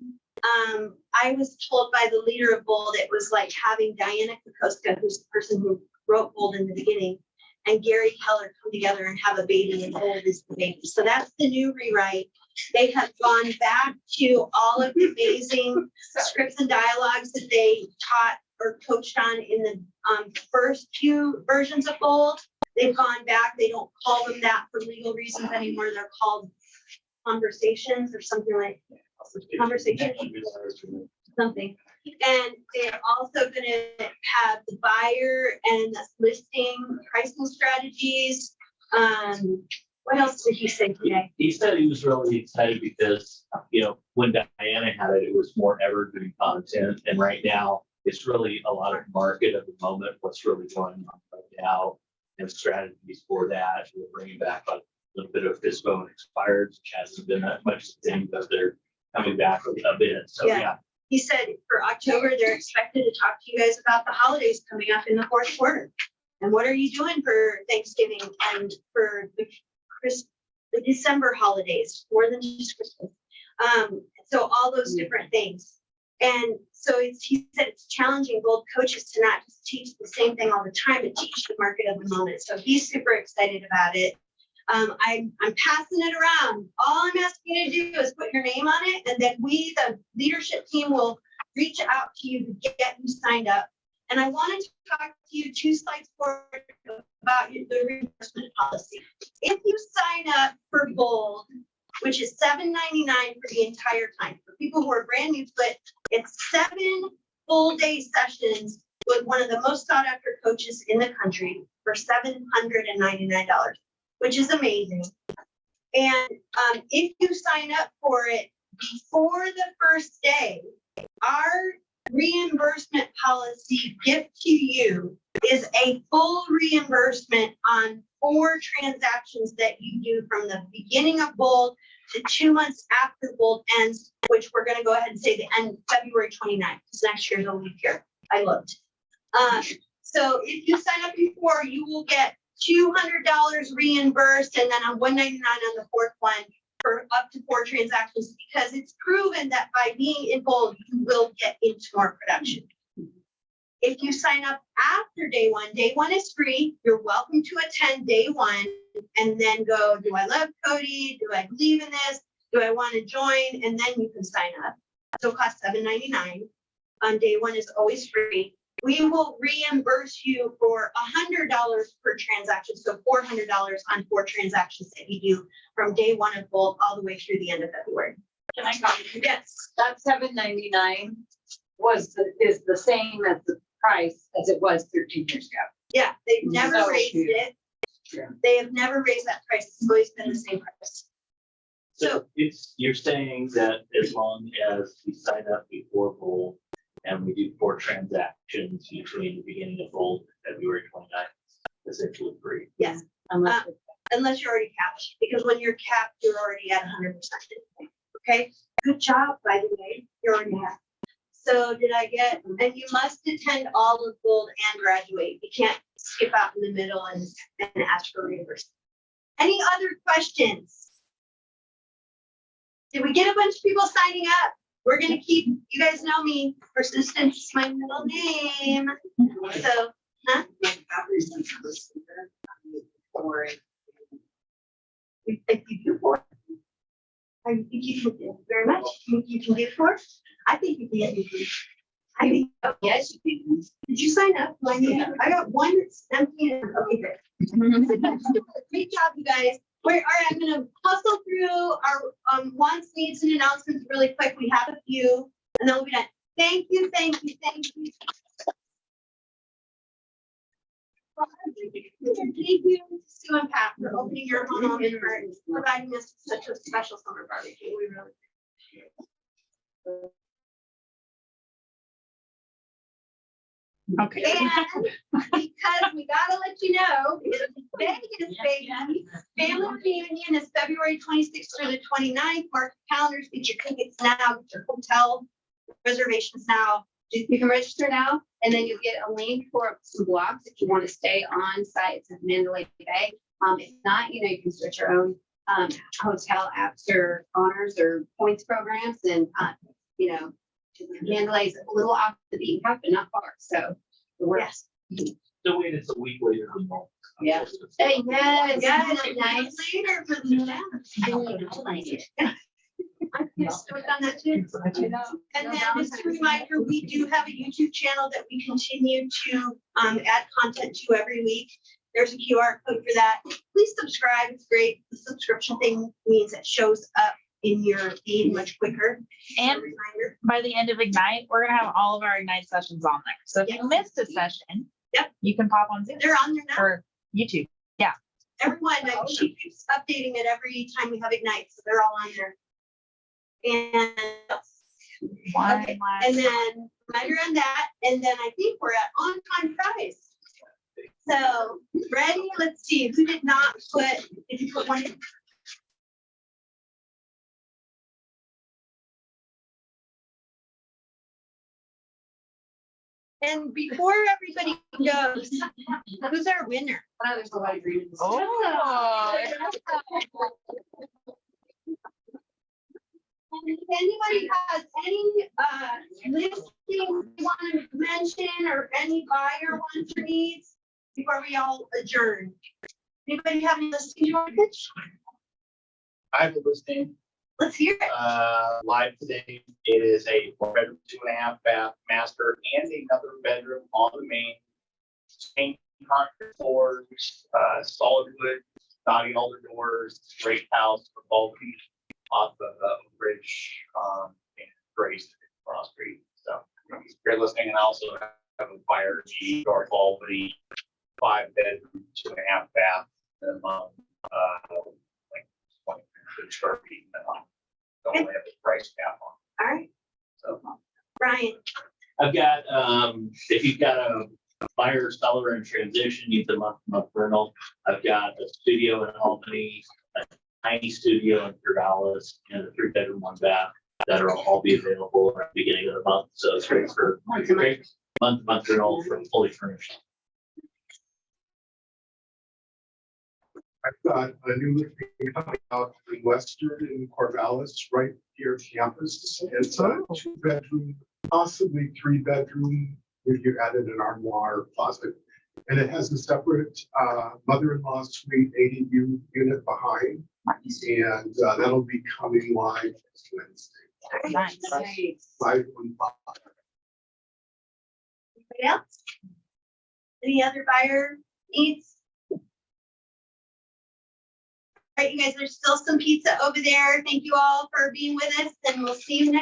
I was told by the leader of Bold, it was like having Diana Kokoska, who's the person who wrote Bold in the beginning, and Gary Keller come together and have a baby, and Bold is the baby. So that's the new rewrite. They have gone back to all of the amazing scripts and dialogues that they taught or coached on in the first few versions of Bold. They've gone back. They don't call them that for legal reasons anymore. They're called conversations or something like conversation, something. And they're also going to have the buyer and listing pricing strategies. What else did he say today? He said he was really excited because, when Diana had it, it was more evergreen content. And right now, it's really a lot of market at the moment, what's really going on right now, and strategies for that. We're bringing back a little bit of FISBO and expired, which hasn't been that much thing, but they're coming back a bit. So, yeah. He said for October, they're expected to talk to you guys about the holidays coming up in the fourth quarter. And what are you doing for Thanksgiving and for the December holidays, more than just Christmas? So all those different things. And so he said it's challenging Bold coaches to not just teach the same thing all the time, but teach the market of the moment. So he's super excited about it. I'm passing it around. All I'm asking you to do is put your name on it, and then we, the leadership team, will reach out to you to get you signed up. And I wanted to talk to you 2 slides forward about the reimbursement policy. If you sign up for Bold, which is $7.99 for the entire time, for people who are brand new, but it's 7 full day sessions with one of the most sought after coaches in the country for $799. Which is amazing. And if you sign up for it before the first day, our reimbursement policy gift to you is a full reimbursement on 4 transactions that you do from the beginning of bold to 2 months after bold ends, which we're gonna go ahead and say the end February 29th, because next year's a leap year. I looked. So if you sign up before, you will get $200 reimbursed and then a $199 on the 4th one for up to 4 transactions, because it's proven that by being in bold, you will get into more production. If you sign up after day one is free. You're welcome to attend day 1 and then go, do I love Cody? Do I believe in this? Do I want to join? And then you can sign up. So it costs $7.99. On day 1 is always free. We will reimburse you for $100 per transaction. So $400 on 4 transactions that you do from day 1 of bold all the way through the end of February. Can I comment? Yes. That $7.99 is the same as the price as it was 13 years ago. Yeah, they've never So- raised it. Yeah. They have never raised that price. It's always been the same price. So you're saying that as long as we sign up before bold and we do 4 transactions between the beginning of bold and February 29th, essentially free. Yes, Unless unless you're already capped, because when you're capped, you're already at 100%. Okay, good job, by the way. You're already at. So did I get, and you must attend all of bold and graduate. You can't skip out in the middle and ask for reimbursement. Any other questions? Did we get a bunch of people signing up? We're gonna keep, you guys know me, persistence is my middle name. So, huh? If you do 4. I think you can do very much. You think you can do 4? I think you can do 3. I think, oh, yes, you can. Did you sign up? I got 1 that's empty. Okay, good. Great job, you guys. All right, I'm gonna hustle through our wants, needs, and announcements really quick. We have a few, and then we'll be done. Thank you, thank you, thank you. Thank you, Sue and Pat, for opening your home and for providing us such a special summer barbecue. We really appreciate it. Okay. And because we gotta let you know, it's Vegas, baby. Family reunion is February 26th through the 29th. Mark your calendars, get your tickets now, get your hotel reservations now. You can register now, and then you'll get a link for some blocks if you want to stay on site. It's at Mandalay Bay. If not, you can switch your own hotel after honors or points programs, and Mandalay's a little off the beaten path, but not far. So it works. So wait, it's a week later than normal. Yeah. Hey, yes, nice later for the I'm stoked on that too. And then just a reminder, we do have a YouTube channel that we continue to add content to every week. There's a QR code for that. Please subscribe. It's great. The subscription thing means it shows up in your feed much quicker. And by the end of Ignite, we're gonna have all of our Ignite sessions on there. So if you missed a session, you can pop on Zoom They're on there now. or YouTube. Everyone, she keeps updating it every time we have Ignite, so they're all on there. And okay, and then reminder on that, and then I think we're at on-time prize. So ready? Let's see who did not put. Did you put one? And before everybody goes, who's our winner? Oh. And if anybody has any listings they want to mention or any buyer wants or needs before we all adjourn. Anybody have any listings you want to pitch? I have a listing, Let's hear it. live today. It is a 4-bedroom, 2.5 bath master and another bedroom on the main. Paint concrete floors, solid wood, body alder doors, great house for bulk off of Bridge and Grace Cross Street. So great listing, and I also have a fire door wall for the 5-bedroom, 2.5 bath, like 20 square feet. Don't have the price I've got, if you've got a buyer, seller in transition, needs a month rental. I've got a studio in Albany, a tiny studio in Dallas, and a 3-bedroom, 1-bath that are all be available at the beginning of the month. So it's great for great month rental for fully furnished. I've got a new listing coming out in Western in Corvallis, right near campus. It's a 2-bedroom, possibly 3-bedroom, if you added an armoire closet. And it has a separate mother-in-law suite ADU unit behind. And that'll be coming live next Wednesday. Nice. 515. Anybody else? Any other buyer needs? All right, you guys, there's still some pizza over there. Thank you all for being with us, and we'll see you next